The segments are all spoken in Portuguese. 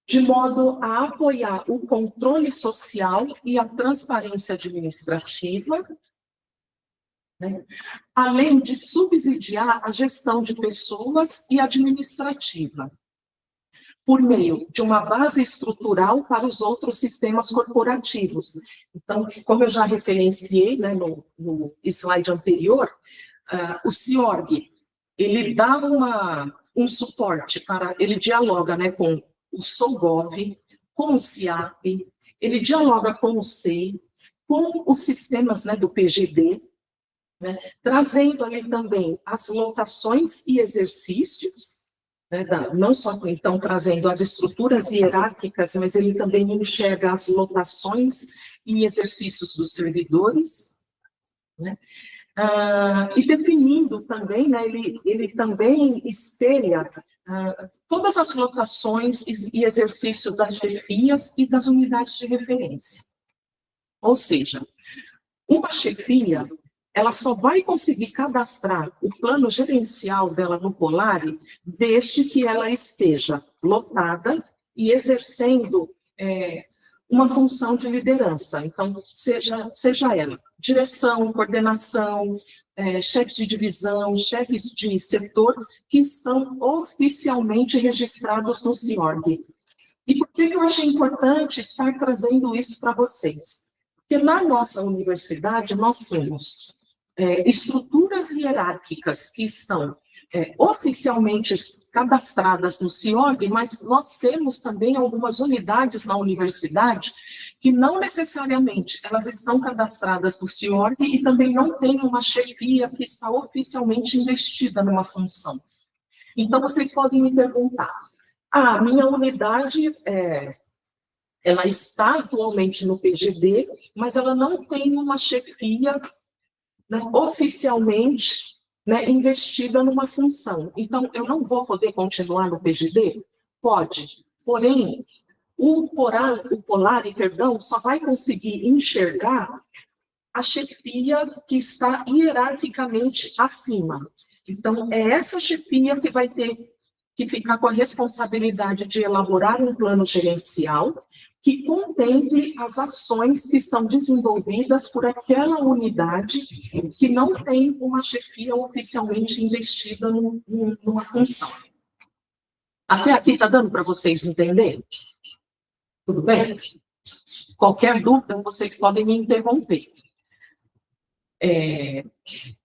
de modo a apoiar o controle social e a transparência administrativa, né, além de subsidiar a gestão de pessoas e administrativa, por meio de uma base estrutural para os outros sistemas corporativos. Então, como eu já referenciei, né, no slide anterior, o CIORG, ele dá um suporte ele dialoga, né, com o SOGOV, com o CIAP, ele dialoga com o SEI, com os sistemas, né, do PGD, né, trazendo ali também as lotações e exercícios, né, não só, então, trazendo as estruturas hierárquicas, mas ele também enxerga as lotações e exercícios dos servidores, né, e definindo também, né, ele também espelha todas as lotações e exercícios das chefias e das unidades de referência. Ou seja, uma chefia, ela só vai conseguir cadastrar o plano gerencial dela no Polari desde que ela esteja lotada e exercendo uma função de liderança. Então, seja ela direção, coordenação, chefes de divisão, chefes de setor, que estão oficialmente registrados no CIORG. E por que eu achei importante estar trazendo isso para vocês? Porque na nossa universidade nós temos estruturas hierárquicas que estão oficialmente cadastradas no CIORG, mas nós temos também algumas unidades na universidade que não necessariamente elas estão cadastradas no CIORG e também não tem uma chefia que está oficialmente investida numa função. Então, vocês podem me perguntar, minha unidade ela está atualmente no PGD, mas ela não tem uma chefia, né, oficialmente, né, investida numa função. Então, eu não vou poder continuar no PGD? Pode. Porém, o Polari, só vai conseguir enxergar a chefia que está hierarquicamente acima. Então, é essa chefia que vai ter que ficar com a responsabilidade de elaborar um plano gerencial que contemple as ações que são desenvolvidas por aquela unidade que não tem uma chefia oficialmente investida numa função. Até aqui está dando para vocês entenderem? Tudo bem? Qualquer dúvida, vocês podem me interromper.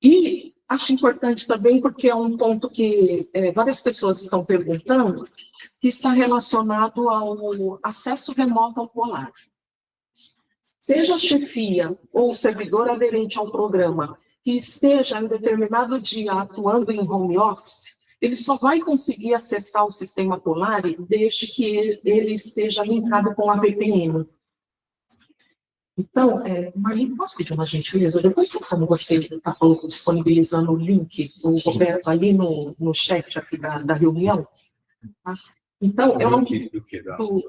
E acho importante também, porque é um ponto que várias pessoas estão perguntando, que está relacionado ao acesso remoto ao Polar. Seja a chefia ou o servidor aderente ao programa que esteja em determinado dia atuando em home office, ele só vai conseguir acessar o sistema Polar desde que ele esteja linkado com a VPN. Então, Marlene, posso pedir uma gentileza? Depois, como você está disponibilizando o link, o Roberto, ali no chat aqui da reunião, tá? Então, eu não...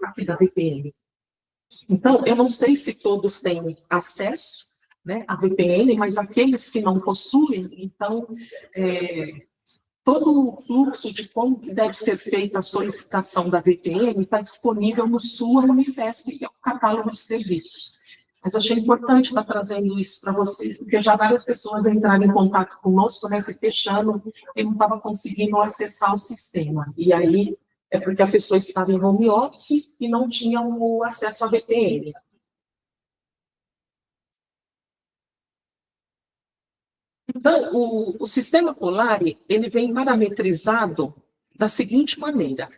aqui da VPN. Então, eu não sei se todos têm acesso, né, à VPN, mas aqueles que não possuem, então, todo o fluxo de como deve ser feita a solicitação da VPN está disponível no SUA Unifesp, que é o catálogo de serviços. Mas achei importante estar trazendo isso para vocês, porque já várias pessoas entraram em contato conosco, né, se queixando que não estava conseguindo acessar o sistema. E aí é porque a pessoa estava em home office e não tinha o acesso à VPN. Então, o sistema Polari, ele vem parametrizado da seguinte maneira.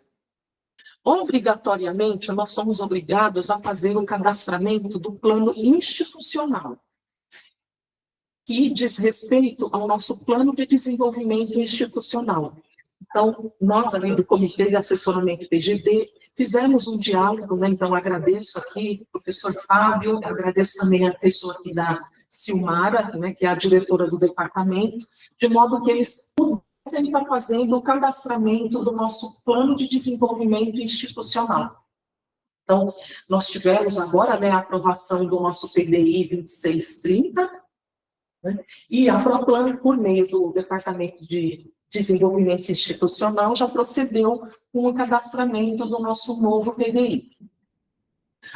Obrigatoriamente, nós somos obrigados a fazer um cadastramento do plano institucional, que diz respeito ao nosso plano de desenvolvimento institucional. Então, nós, além do Comitê de Assessoramento PGD, fizemos um diálogo, né? Então, agradeço aqui o professor Fábio, agradeço também a pessoa aqui da Silmara, né, que é a diretora do departamento, de modo que eles podem estar fazendo o cadastramento do nosso plano de desenvolvimento institucional. Então, nós tivemos agora, né, a aprovação do nosso PDI 2630, né, e a Proplan, por meio do Departamento de Desenvolvimento Institucional já procedeu com o cadastramento do nosso novo PDI.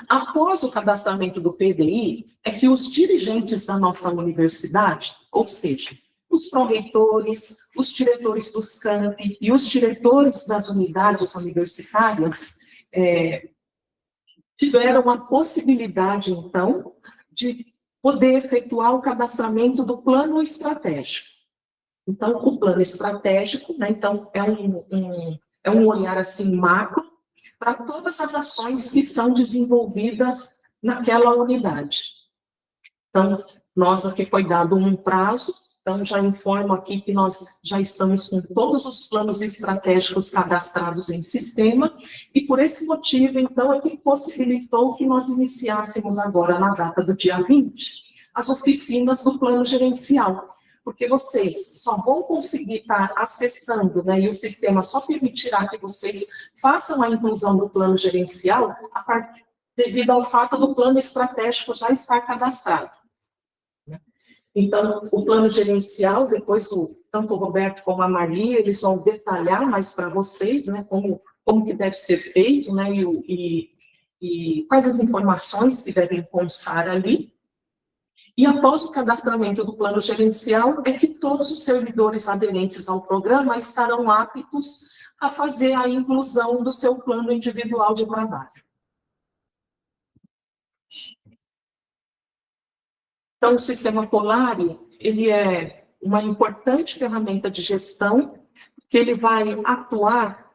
Após o cadastramento do PDI, é que os dirigentes da nossa universidade, ou seja, os pró-reitores, os diretores dos campi e os diretores das unidades universitárias, tiveram a possibilidade, então, de poder efetuar o cadastramento do plano estratégico. Então, o plano estratégico, né, então, é um olhar assim macro para todas as ações que são desenvolvidas naquela unidade. Então, nós aqui foi dado um prazo, então já informo aqui que nós já estamos com todos os planos estratégicos cadastrados em sistema, e por esse motivo, então, é que possibilitou que nós iniciássemos agora, na data do dia 20, as oficinas do plano gerencial, porque vocês só vão conseguir estar acessando, né, e o sistema só permitirá que vocês façam a inclusão do plano gerencial devido ao fato do plano estratégico já estar cadastrado. Então, o plano gerencial, depois tanto o Roberto como a Maria, eles vão detalhar mais para vocês, né, como que deve ser feito, né, e quais as informações que devem constar ali. E após o cadastramento do plano gerencial, é que todos os servidores aderentes ao programa estarão aptos a fazer a inclusão do seu plano individual de trabalho. Então, o sistema Polari, ele é uma importante ferramenta de gestão, que ele vai atuar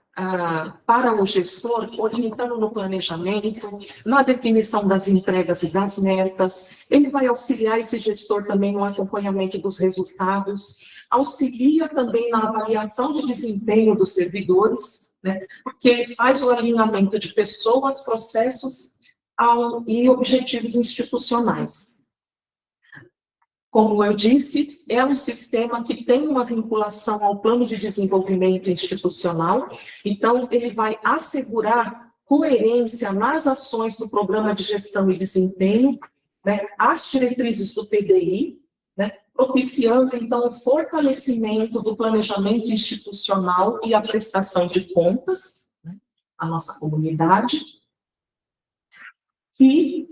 para o gestor, orientando no planejamento, na definição das entregas e das metas. Ele vai auxiliar esse gestor também no acompanhamento dos resultados, auxilia também na avaliação de desempenho dos servidores, né, porque ele faz o alinhamento de pessoas, processos e objetivos institucionais. Como eu disse, é um sistema que tem uma vinculação ao plano de desenvolvimento institucional, então ele vai assegurar coerência nas ações do programa de gestão e desempenho, né, as diretrizes do PDI, né, propiciando, então, o fortalecimento do planejamento institucional e a prestação de contas, né, à nossa comunidade, e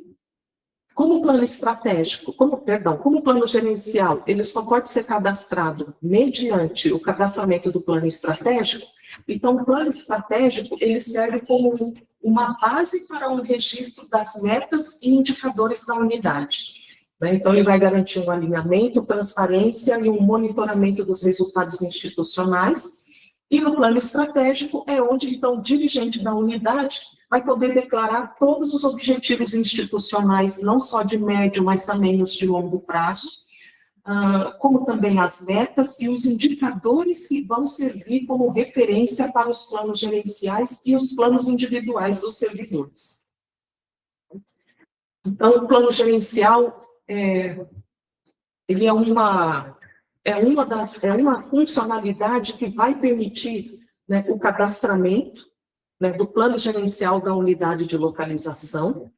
como plano estratégico, como plano gerencial, ele só pode ser cadastrado mediante o cadastramento do plano estratégico. Então, o plano estratégico, ele serve como uma base para um registro das metas e indicadores da unidade, né? Então, ele vai garantir um alinhamento, transparência e um monitoramento dos resultados institucionais. E no plano estratégico é onde, então, o dirigente da unidade vai poder declarar todos os objetivos institucionais, não só de médio, mas também os de longo prazo, como também as metas e os indicadores que vão servir como referência para os planos gerenciais e os planos individuais dos servidores. Então, o plano gerencial, ele é uma funcionalidade que vai permitir, né, o cadastramento, né, do plano gerencial da unidade de localização,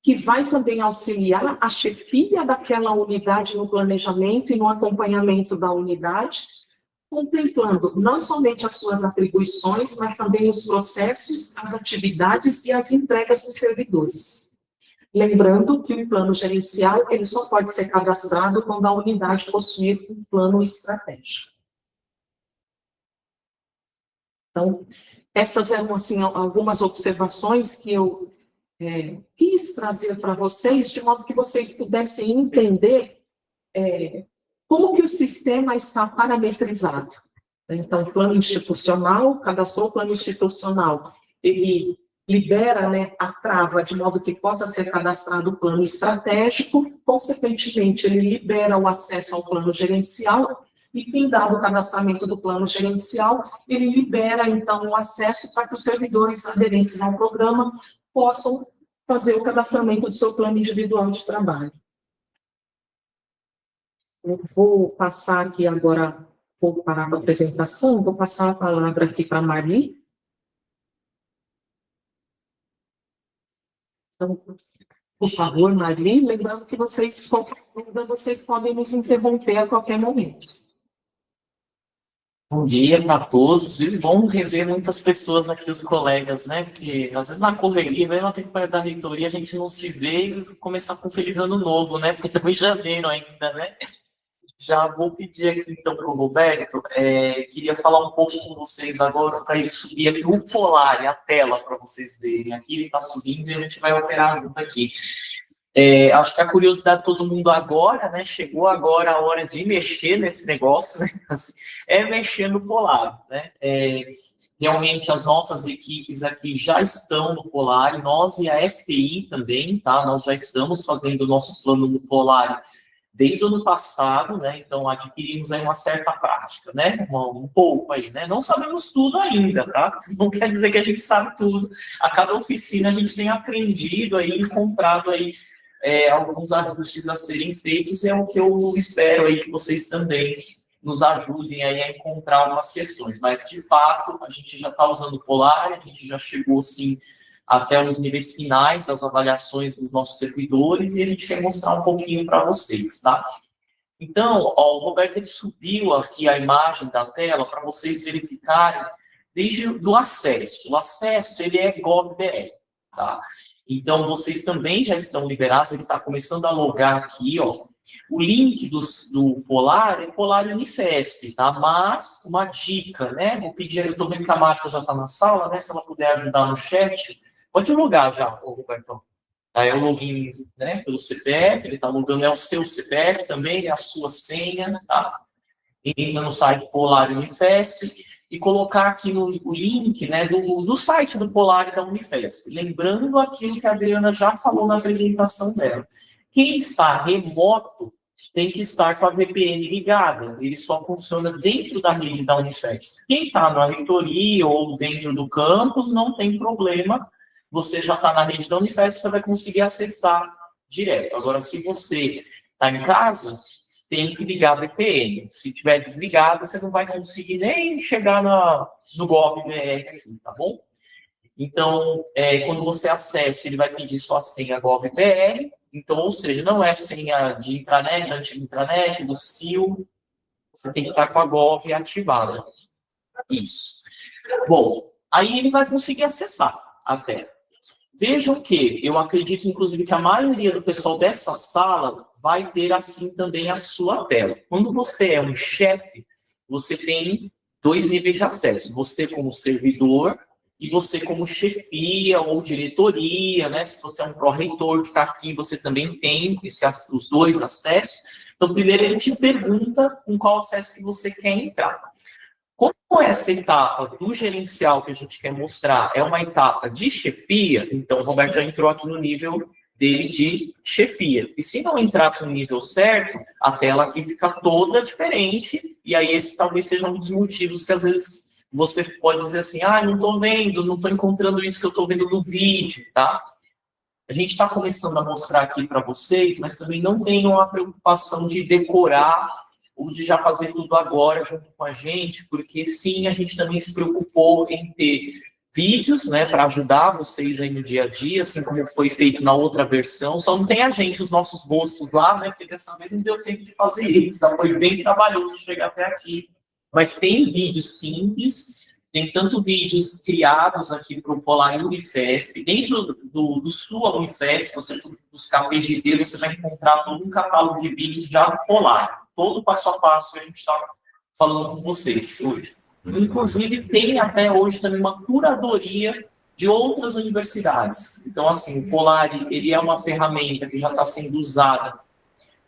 que vai também auxiliar a chefia daquela unidade no planejamento e no acompanhamento da unidade, contemplando não somente as suas atribuições, mas também os processos, as atividades e as entregas dos servidores. Lembrando que o plano gerencial ele só pode ser cadastrado quando a unidade possuir um plano estratégico. Então, essas eram, assim, algumas observações que eu quis trazer para vocês, de modo que vocês pudessem entender como que o sistema está parametrizado. Então, plano institucional, cadastrou o plano institucional, ele libera, né, a trava de modo que possa ser cadastrado o plano estratégico, consequentemente, ele libera o acesso ao plano gerencial, e, findado o cadastramento do plano gerencial, ele libera, então, o acesso para que os servidores aderentes ao programa possam fazer o cadastramento do seu plano individual de trabalho. Eu vou passar aqui agora, vou parar a apresentação, vou passar a palavra aqui para a Maria. Então, por favor, Maria, lembrando que vocês podem nos interromper a qualquer momento. Bom dia para todos, viu? Bom rever muitas pessoas aqui, os colegas, né? Porque às vezes na correria, mesmo na temporada da reitoria, a gente não se vê e começar com um feliz ano novo, né? Porque estamos em janeiro ainda, né? Já vou pedir aqui então para o Roberto, queria falar um pouco com vocês agora para ele subir aqui o Polar, a tela para vocês verem. Aqui ele está subindo e a gente vai operar junto aqui. Acho que a curiosidade de todo mundo agora, né? Chegou agora a hora de mexer nesse negócio, né? Assim, mexer no Polar, né? Realmente as nossas equipes aqui já estão no Polar, nós e a SPI também, tá? Nós já estamos fazendo o nosso plano no Polar desde o ano passado, né? Então adquirimos aí uma certa prática, né? Um pouco aí, né? Não sabemos tudo ainda, tá? Não quer dizer que a gente sabe tudo. A cada oficina a gente tem aprendido aí, comprado aí alguns ajustes a serem feitos, é o que eu espero aí que vocês também nos ajudem aí a encontrar algumas questões. Mas, de fato, a gente já está usando o Polar, a gente já chegou, sim, até os níveis finais das avaliações dos nossos servidores e a gente quer mostrar um pouquinho para vocês, tá? Então, ó, o Roberto ele subiu aqui a imagem da tela para vocês verificarem desde do acesso. O acesso, ele é GovBR, tá? Então, vocês também já estão liberados, ele está começando a logar aqui, ó. O link do Polar é Polar Unifesp, tá? Mas, uma dica, né? Vou pedir, eu estou vendo que a Marta já está na sala, né? Se ela puder ajudar no chat, pode logar já, Roberto. Aí é o login, né, pelo CPF, ele está logando, é o seu CPF também, é a sua senha, tá? Entra no site Polar Unifesp e colocar aqui o link, né, do site do Polar e da Unifesp. Lembrando aquilo que a Adriana já falou na apresentação dela. Quem está remoto tem que estar com a VPN ligada. Ele só funciona dentro da rede da Unifesp. Quem está na reitoria ou dentro do campus não tem problema. Você já está na rede da Unifesp, você vai conseguir acessar direto. Agora, se você está em casa, tem que ligar a VPN. Se tiver desligado, você não vai conseguir nem chegar no GovBR, tá bom? Então, quando você acessa, ele vai pedir sua senha GovBR. Então, ou seja, não é senha de intranet, da antiga intranet, do SIL. Você tem que estar com a Gov ativada. Isso. Bom, aí ele vai conseguir acessar a tela. Vejam que eu acredito, inclusive, que a maioria do pessoal dessa sala vai ter assim também a sua tela. Quando você é um chefe, você tem dois níveis de acesso. Você como servidor e você como chefia ou diretoria, né? Se você é um pró-reitor que está aqui, você também tem os dois acessos. Então, primeiro ele te pergunta com qual acesso que você quer entrar. Como essa etapa do gerencial que a gente quer mostrar é uma etapa de chefia, então o Roberto já entrou aqui no nível dele de chefia. E se não entrar com o nível certo, a tela aqui fica toda diferente, e aí esse talvez seja um dos motivos que às vezes você pode dizer assim, não estou vendo, não estou encontrando isso que eu estou vendo no vídeo, tá? A gente está começando a mostrar aqui para vocês, mas também não tenham a preocupação de decorar ou de já fazer tudo agora junto com a gente, porque sim, a gente também se preocupou em ter vídeos, né, para ajudar vocês aí no dia a dia, assim como foi feito na outra versão, só não tem a gente, os nossos rostos lá, né, porque dessa vez não deu tempo de fazer isso, tá? Foi bem trabalhoso chegar até aqui. Mas tem vídeos simples, tem tanto vídeos criados aqui para o Polar Unifesp, dentro do sua Unifesp, você buscar PGD, você vai encontrar todo um catálogo de vídeos já Polar, todo passo a passo que a gente está falando com vocês hoje. Inclusive, tem até hoje também uma curadoria de outras universidades. Então, assim, o Polar, ele é uma ferramenta que já está sendo usada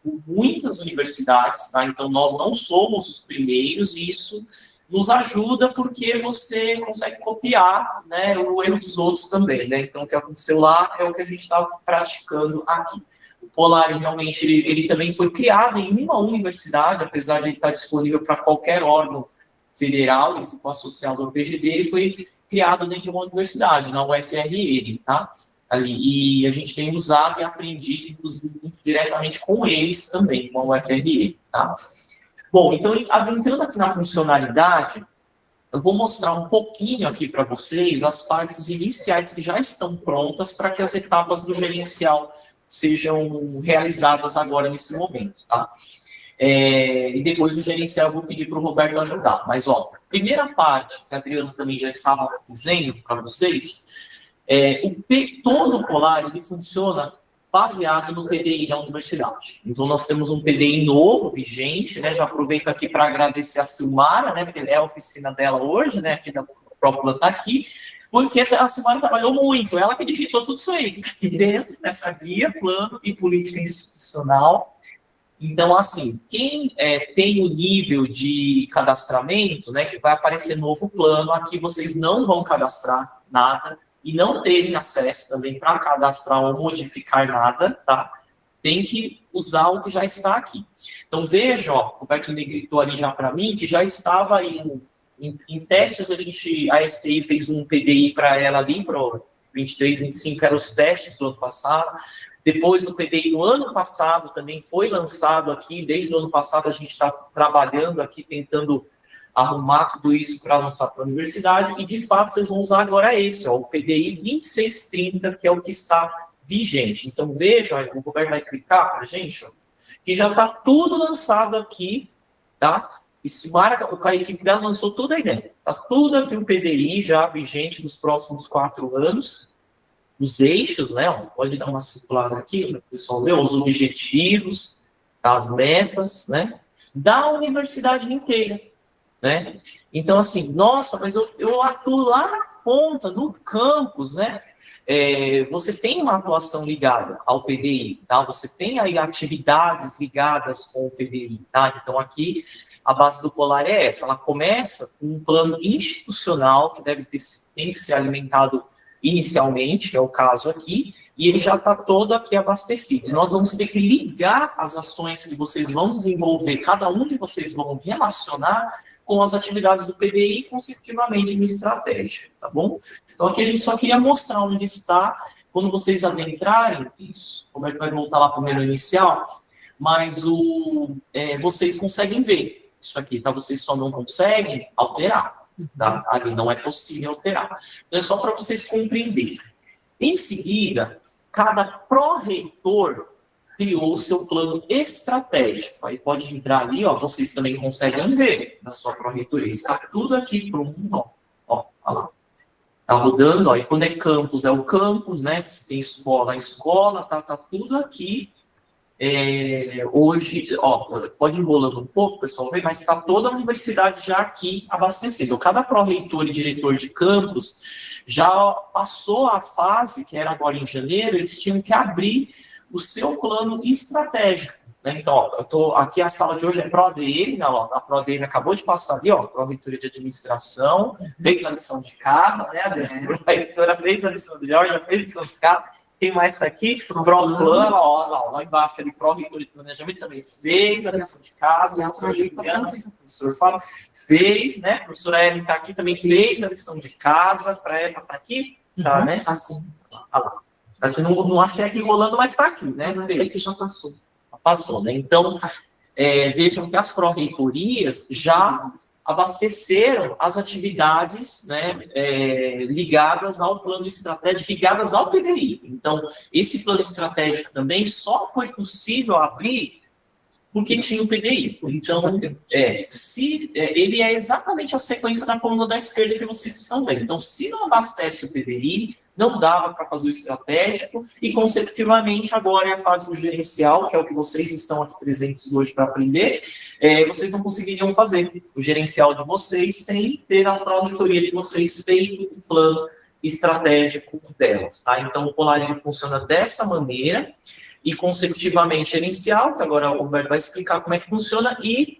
por muitas universidades, tá? Então, nós não somos os primeiros, e isso nos ajuda porque você consegue copiar, né, o erro dos outros também, né? Então, o que aconteceu lá é o que a gente está praticando aqui. O Polar, realmente, ele também foi criado em uma universidade, apesar de ele estar disponível para qualquer órgão federal, ele ficou associado ao PGD, ele foi criado dentro de uma universidade, na UFRN, tá? Ali, e a gente tem usado e aprendido, inclusive, muito diretamente com eles também, com a UFRN, tá? Bom, então, adentrando aqui na funcionalidade, eu vou mostrar um pouquinho aqui para vocês as partes iniciais que já estão prontas para que as etapas do gerencial sejam realizadas agora nesse momento, tá? E depois o gerencial eu vou pedir para o Roberto ajudar. Mas, ó, primeira parte, que a Adriana também já estava dizendo para vocês, todo o Polar ele funciona baseado no PDI da universidade. Então, nós temos um PDI novo, vigente, né? Já aproveito aqui para agradecer a Silmara, né? Porque é a oficina dela hoje, né? Aqui da própria está aqui, porque a Silmara trabalhou muito, ela que digitou tudo isso aí, dentro dessa guia, plano e política institucional. Então, assim, quem tem o nível de cadastramento, né, que vai aparecer novo plano, aqui vocês não vão cadastrar nada e não terem acesso também para cadastrar ou modificar nada, tá? Tem que usar o que já está aqui. Então, veja, ó, o Roberto gritou ali já para mim, que já estava aí em testes, a STI fez um PDI para ela ali, para o 23, 25, que eram os testes do ano passado. Depois, o PDI do ano passado também foi lançado aqui. Desde o ano passado, a gente está trabalhando aqui, tentando arrumar tudo isso para lançar para a universidade. E, de fato, vocês vão usar agora esse, ó, o PDI 2630, que é o que está vigente. Então, veja, ó, o Roberto vai clicar para a gente, ó, que já está tudo lançado aqui, tá? E se marca, a equipe dela lançou tudo aí dentro. Está tudo aqui o PDI já vigente nos próximos 4 anos. Os eixos, né? Pode dar uma circulada aqui, para o pessoal ver os objetivos, as metas, né? Da universidade inteira, né? Então, assim, nossa, mas eu atuo lá na ponta, no campus, né? Você tem uma atuação ligada ao PDI, tá? Você tem aí atividades ligadas com o PDI, tá? Então, aqui, a base do Polar é essa. Ela começa com um plano institucional que tem que ser alimentado inicialmente, que é o caso aqui, e ele já está todo aqui abastecido. E nós vamos ter que ligar as ações que vocês vão desenvolver, cada um de vocês vão relacionar com as atividades do PDI, consecutivamente em estratégia, tá bom? Então aqui a gente só queria mostrar onde está, quando vocês adentrarem, isso, como é que vai voltar lá para o menu inicial, mas vocês conseguem ver isso aqui, tá? Vocês só não conseguem alterar. Tá? Ali não é possível alterar. Então, é só para vocês compreenderem. Em seguida, cada pró-reitor criou o seu plano estratégico. Aí pode entrar ali, ó, vocês também conseguem ver na sua pró-reitoria. Está tudo aqui pronto, ó, lá. Tá rodando, ó, e quando é campus, é o campus, né? Se tem escola, a escola, tá tudo aqui. Hoje, ó, pode ir enrolando um pouco, pessoal, mas está toda a universidade já aqui abastecida. Cada pró-reitor e diretor de campus já passou a fase, que era agora em janeiro, eles tinham que abrir o seu plano estratégico, né? Então, ó, aqui a sala de hoje é pró-ADM, né? Ó, a pró-ADM acabou de passar ali, ó, pró-reitoria de administração, fez a lição de casa, né? A reitora fez a lição de casa, já fez a lição de casa. Quem mais está aqui? Pró-plano, ó, lá embaixo, ali, pró-reitor de planejamento também fez a lição de casa, a professora Juliana, o professor Fábio, fez, né? A professora Ellen está aqui, também fez a lição de casa, para ela está aqui, tá, né? Assim, olha lá. Aqui não achei aqui rolando, mas está aqui, né? É que já passou. Passou, né? Então, vejam que as pró-reitorias já abasteceram as atividades, né, ligadas ao plano estratégico, ligadas ao PDI. Então, esse plano estratégico também só foi possível abrir porque tinha o PDI. Então, ele é exatamente a sequência da coluna da esquerda que vocês estão vendo. Então, se não abastece o PDI, não dava para fazer o estratégico, e, consecutivamente, agora é a fase do gerencial, que é o que vocês estão aqui presentes hoje para aprender. Vocês não conseguiriam fazer o gerencial de vocês sem ter a pró-reitoria de vocês feito o plano estratégico delas, tá? Então, o Polar ele funciona dessa maneira, e consecutivamente gerencial, que agora o Roberto vai explicar como é que funciona, e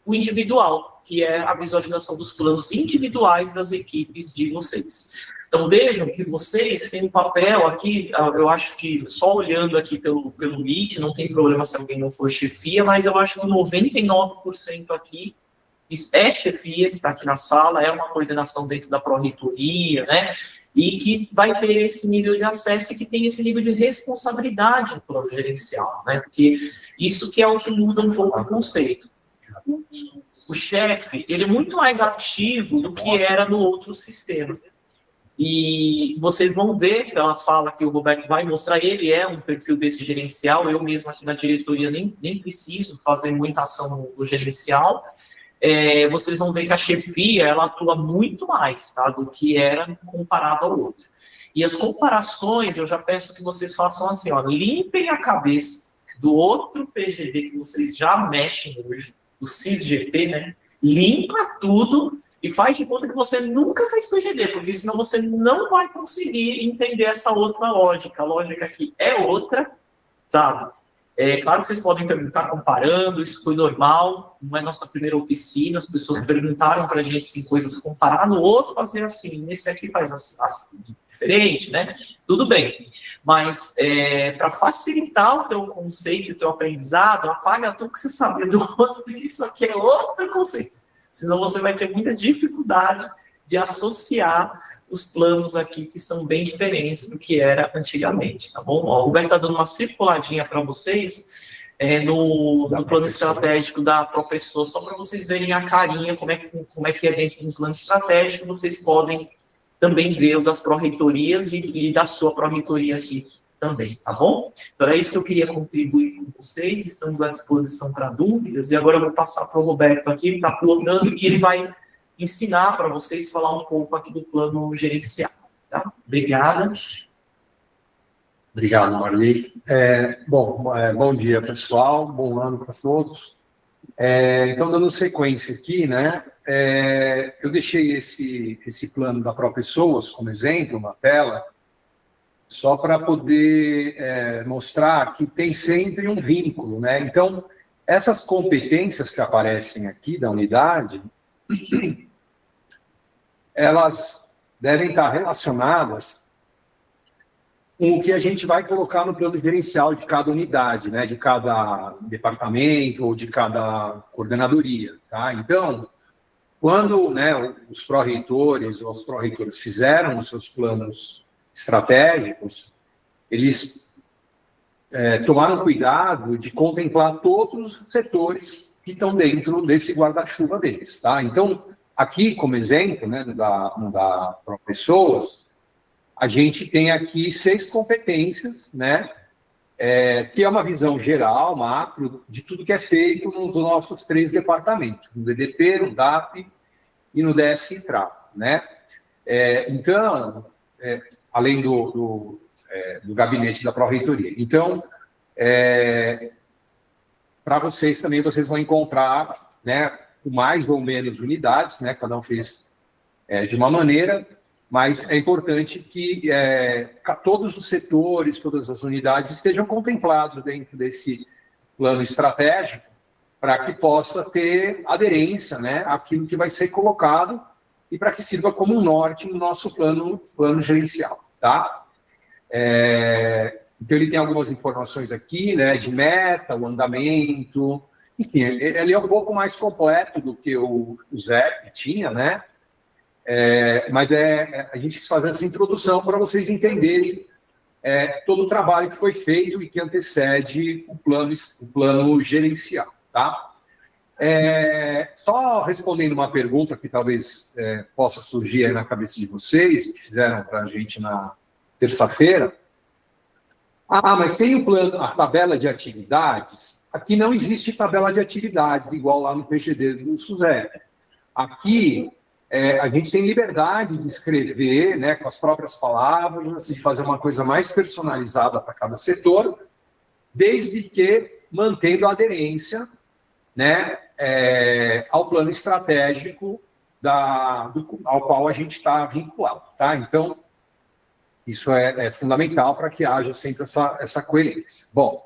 o individual, que é a visualização dos planos individuais das equipes de vocês. Então, vejam que vocês têm um papel aqui, eu acho que só olhando aqui pelo Meet, não tem problema se alguém não for chefia, mas eu acho que 99% aqui é chefia, que está aqui na sala, é uma coordenação dentro da pró-reitoria, né? E que vai ter esse nível de acesso e que tem esse nível de responsabilidade no plano gerencial, né? Porque isso que é o que muda um pouco o conceito. O chefe, ele é muito mais ativo do que era no outro sistema. E vocês vão ver pela fala que o Roberto vai mostrar, ele é um perfil desse gerencial, eu mesmo aqui na diretoria nem preciso fazer muita ação no gerencial. Vocês vão ver que a chefia, ela atua muito mais, tá, do que era comparado ao outro. E as comparações, eu já peço que vocês façam assim, ó, limpem a cabeça do outro PGD que vocês já mexem hoje, do CISGP, né? Limpa tudo e faz de conta que você nunca fez PGD, porque senão você não vai conseguir entender essa outra lógica. A lógica aqui é outra, sabe? Claro que vocês podem perguntar comparando, isso foi normal, não é nossa primeira oficina, as pessoas perguntaram para a gente assim, coisas comparar, no outro fazer assim, nesse aqui faz assim, diferente, né? Tudo bem. Mas para facilitar o teu conceito, o teu aprendizado, apaga tudo que você sabia do outro, porque isso aqui é outro conceito. Senão você vai ter muita dificuldade de associar os planos aqui que são bem diferentes do que era antigamente, tá bom? Ó, o Roberto está dando uma circuladinha para vocês no plano estratégico da professora, só para vocês verem a carinha, como é que é dentro do plano estratégico, vocês podem também ver o das pró-reitorias e da sua pró-reitoria aqui também, tá bom? Então é isso que eu queria contribuir com vocês, estamos à disposição para dúvidas, e agora eu vou passar para o Roberto aqui, ele está colocando, e ele vai ensinar para vocês, falar um pouco aqui do plano gerencial, tá? Obrigada. Obrigado, Marli. Bom dia, pessoal, bom ano para todos. Então, dando sequência aqui, né, eu deixei esse plano da ProPessoas como exemplo na tela, só para poder mostrar que tem sempre um vínculo, né? Então, essas competências que aparecem aqui da unidade, elas devem estar relacionadas com o que a gente vai colocar no plano gerencial de cada unidade, né, de cada departamento ou de cada coordenadoria, tá? Então, quando, né, os pró-reitores ou as pró-reitoras fizeram os seus planos estratégicos, eles tomaram cuidado de contemplar todos os setores que estão dentro desse guarda-chuva deles, tá? Então, aqui, como exemplo, né, da ProPessoas, a gente tem aqui 6 competências, né, que é uma visão geral, macro, de tudo que é feito nos nossos 3 departamentos, no DDP, no DAP e no DS-Intra, né? Então, além do gabinete da Pró-Reitoria. Então, para vocês também, vocês vão encontrar, né, mais ou menos unidades, né, cada um fez de uma maneira, mas é importante que todos os setores, todas as unidades estejam contemplados dentro desse plano estratégico para que possa ter aderência, né, àquilo que vai ser colocado e para que sirva como um norte no nosso plano gerencial, tá? Então, ele tem algumas informações aqui, né, de meta, o andamento, enfim, ele é um pouco mais completo do que o ZEP tinha, né? Mas a gente quis fazer essa introdução para vocês entenderem todo o trabalho que foi feito e que antecede o plano gerencial, tá? Só respondendo uma pergunta que talvez possa surgir aí na cabeça de vocês, que fizeram para a gente na terça-feira. Mas tem o plano, a tabela de atividades. Aqui não existe tabela de atividades, igual lá no PGD do SUSEP. Aqui, a gente tem liberdade de escrever, né, com as próprias palavras, de fazer uma coisa mais personalizada para cada setor, desde que mantendo a aderência, né, ao plano estratégico ao qual a gente está vinculado. Tá? Então, isso é fundamental para que haja sempre essa coerência. Bom,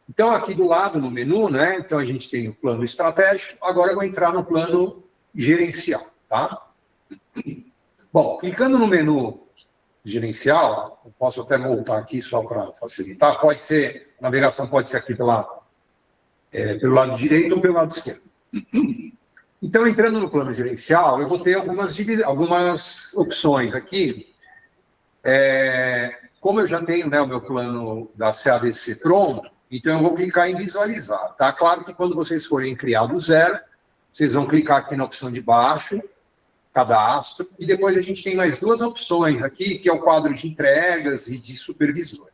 então aqui do lado no menu, né, então a gente tem o plano estratégico, agora eu vou entrar no plano gerencial. Tá? Bom, clicando no menu gerencial, eu posso até voltar aqui só para facilitar, pode ser, a navegação pode ser aqui pelo lado direito ou pelo lado esquerdo. Então, entrando no plano gerencial, eu vou ter algumas opções aqui. Como eu já tenho, né, o meu plano da CADC pronto, então eu vou clicar em visualizar. Tá? Claro que quando vocês forem criar do zero, vocês vão clicar aqui na opção de baixo, cadastro, e depois a gente tem mais 2 opções aqui, que é o quadro de entregas e de supervisores.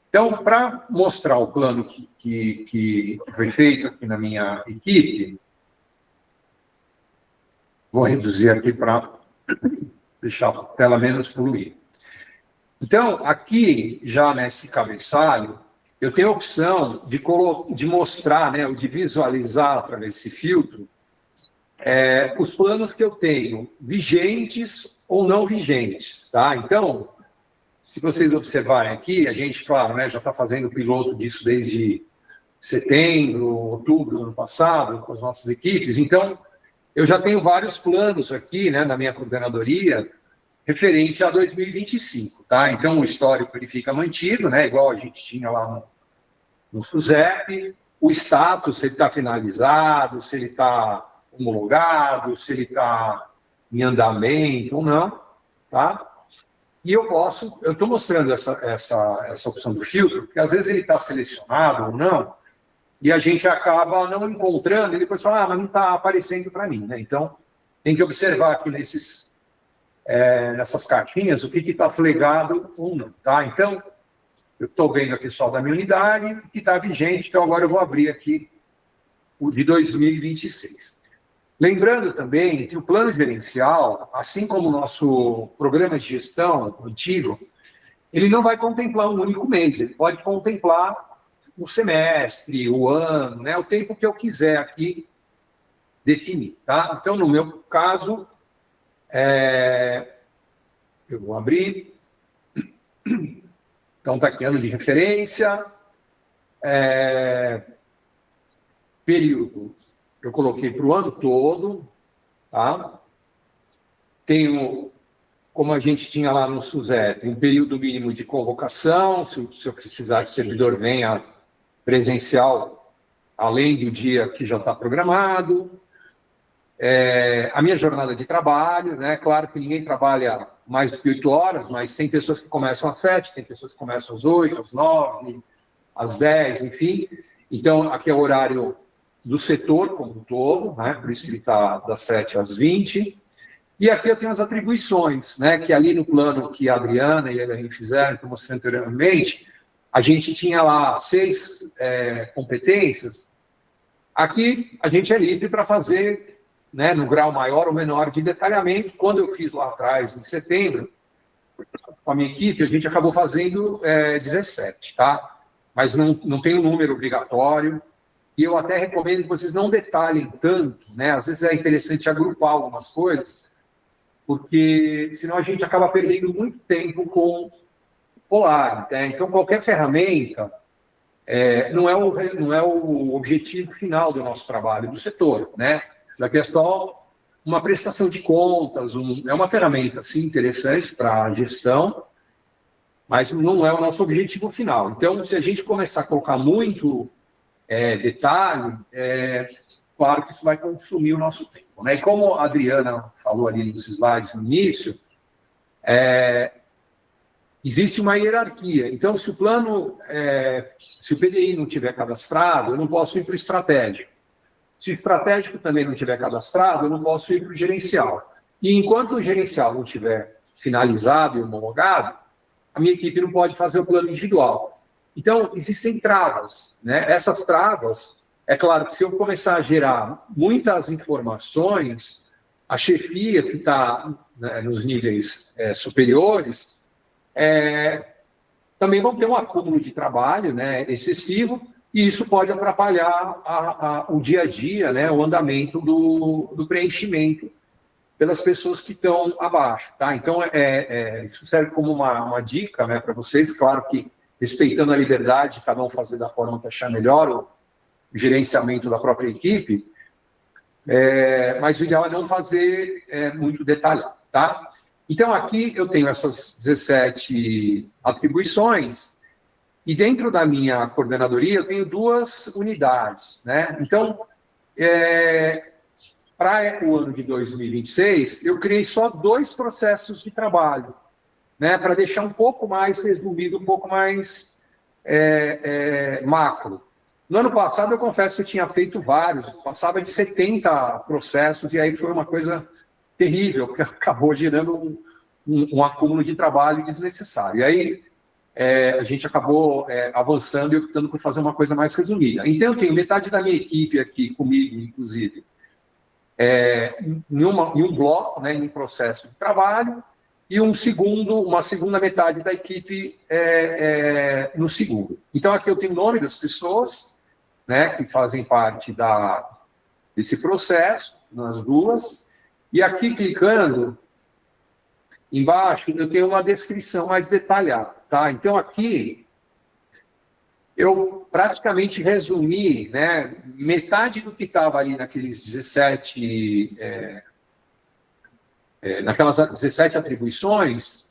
Então, para mostrar o plano que foi feito aqui na minha equipe, vou reduzir aqui para deixar a tela menos fluida. Então, aqui, já nesse cabeçalho, eu tenho a opção de mostrar, né, ou de visualizar através desse filtro, os planos que eu tenho, vigentes ou não vigentes, tá? Então, se vocês observarem aqui, a gente, claro, né, já está fazendo o piloto disso desde setembro, outubro do ano passado, com as nossas equipes, então, eu já tenho vários planos aqui, né, na minha coordenadoria, referente a 2025, tá? Então, o histórico ele fica mantido, né, igual a gente tinha lá no SUSEP, o status, se ele está finalizado, se ele está homologado, se ele está em andamento ou não, tá? E eu estou mostrando essa opção do filtro, porque às vezes ele está selecionado ou não, e a gente acaba não encontrando, e depois fala, mas não está aparecendo para mim, né? Então, tem que observar aqui nessas caixinhas o que está flegado ou não, tá? Então, eu estou vendo aqui só da minha unidade, que está vigente, então agora eu vou abrir aqui o de 2026. Lembrando também que o plano gerencial, assim como o nosso programa de gestão antigo, ele não vai contemplar um único mês, ele pode contemplar o semestre, o ano, né, o tempo que eu quiser aqui definir, tá? Então, no meu caso, eu vou abrir. Então, está aqui ano de referência, período, eu coloquei para o ano todo, tá? Tenho, como a gente tinha lá no SUSEP, um período mínimo de convocação, se eu precisar que o servidor venha presencial, além do dia que já está programado. A minha jornada de trabalho, né? Claro que ninguém trabalha mais do que 8 horas, mas tem pessoas que começam às 7, tem pessoas que começam às 8, às 9, às 10, enfim. Então, aqui é o horário do setor como um todo, né? Por isso que ele está das 7 às 20. E aqui eu tenho as atribuições, né? Que ali no plano que a Adriana e a Elaine fizeram, que eu mostrei anteriormente, a gente tinha lá 6 competências. Aqui a gente é livre para fazer, né, no grau maior ou menor de detalhamento. Quando eu fiz lá atrás, em setembro, com a minha equipe, a gente acabou fazendo 17, tá? Mas não tem um número obrigatório. E eu até recomendo que vocês não detalhem tanto, né? Às vezes é interessante agrupar algumas coisas, porque senão a gente acaba perdendo muito tempo com polar, né? Então, qualquer ferramenta não é o objetivo final do nosso trabalho, do setor, né? Já que é só uma prestação de contas, é uma ferramenta, sim, interessante para a gestão, mas não é o nosso objetivo final. Então, se a gente começar a colocar muito detalhe, claro que isso vai consumir o nosso tempo, né? E como a Adriana falou ali nos slides no início, existe uma hierarquia. Então, se o plano, se o PDI não tiver cadastrado, eu não posso ir para o estratégico. Se o estratégico também não tiver cadastrado, eu não posso ir para o gerencial. E enquanto o gerencial não tiver finalizado e homologado, a minha equipe não pode fazer o plano individual. Então, existem travas, né? Essas travas, é claro que se eu começar a gerar muitas informações, a chefia que está, né, nos níveis superiores, também vão ter um acúmulo de trabalho, né, excessivo, e isso pode atrapalhar o dia a dia, né, o andamento do preenchimento pelas pessoas que estão abaixo, tá? Então, isso serve como uma dica, né, para vocês, claro que respeitando a liberdade, cada um fazer da forma que achar melhor, o gerenciamento da própria equipe, mas o ideal é não fazer muito detalhado, tá? Então, aqui eu tenho essas 17 atribuições, e dentro da minha coordenadoria eu tenho 2 unidades, né? Então, para o ano de 2026, eu criei só 2 processos de trabalho, né, para deixar um pouco mais resumido, um pouco mais macro. No ano passado, eu confesso que eu tinha feito vários, passava de 70 processos, e aí foi uma coisa terrível, porque acabou gerando um acúmulo de trabalho desnecessário. E aí a gente acabou avançando e optando por fazer uma coisa mais resumida. Então, eu tenho metade da minha equipe aqui comigo, inclusive, em um bloco, né, em um processo de trabalho, e uma segunda metade da equipe no segundo. Então, aqui eu tenho o nome das pessoas, né, que fazem parte desse processo, nas duas, e aqui, clicando embaixo, eu tenho uma descrição mais detalhada, tá? Então, aqui, eu praticamente resumi, né, metade do que estava ali naqueles 17... naquelas 17 atribuições,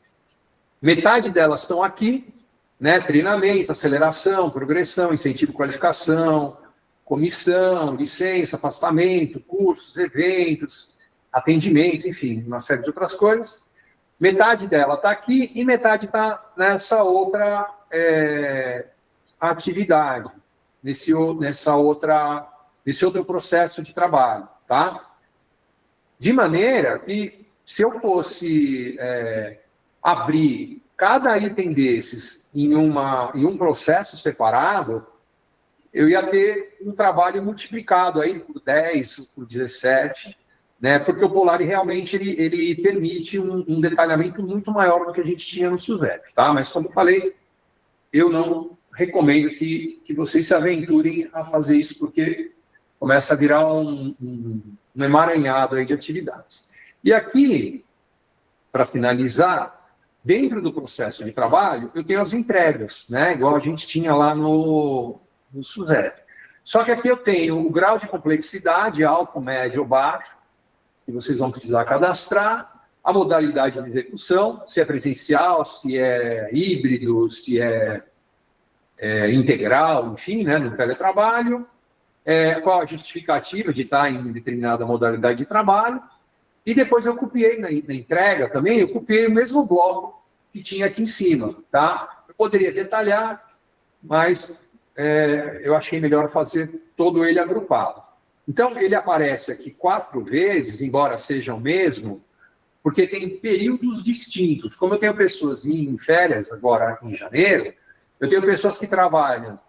metade delas estão aqui, né? Treinamento, aceleração, progressão, incentivo, qualificação, comissão, licença, afastamento, cursos, eventos, atendimentos, enfim, uma série de outras coisas. Metade dela está aqui e metade está nessa outra atividade, nesse outro processo de trabalho, tá? De maneira que, se eu fosse abrir cada item desses em um processo separado, eu ia ter um trabalho multiplicado aí por 10, por 17, né? Porque o Polari realmente ele permite um detalhamento muito maior do que a gente tinha no SUSEP, tá? Mas, como eu falei, eu não recomendo que vocês se aventurem a fazer isso, porque começa a virar um emaranhado aí de atividades. E aqui, para finalizar, dentro do processo de trabalho, eu tenho as entregas, né? Igual a gente tinha lá no SUSEP. Só que aqui eu tenho o grau de complexidade, alto, médio ou baixo, que vocês vão precisar cadastrar, a modalidade de execução, se é presencial, se é híbrido, se é integral, enfim, né, no teletrabalho, qual a justificativa de estar em determinada modalidade de trabalho, e depois eu copiei na entrega também, eu copiei o mesmo bloco que tinha aqui em cima, tá? Eu poderia detalhar, mas eu achei melhor fazer todo ele agrupado. Então, ele aparece aqui 4 vezes, embora seja o mesmo, porque tem períodos distintos. Como eu tenho pessoas em férias, agora em janeiro, eu tenho pessoas que trabalham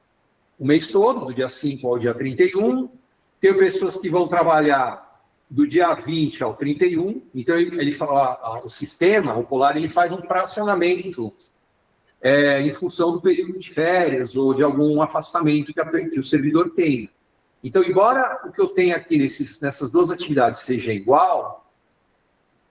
o mês todo, do dia 5 ao dia 31, tenho pessoas que vão trabalhar do dia 20 ao 31, então ele fala, o sistema, o Polari, ele faz um fracionamento em função do período de férias ou de algum afastamento que o servidor tem. Então, embora o que eu tenho aqui nessas duas atividades seja igual,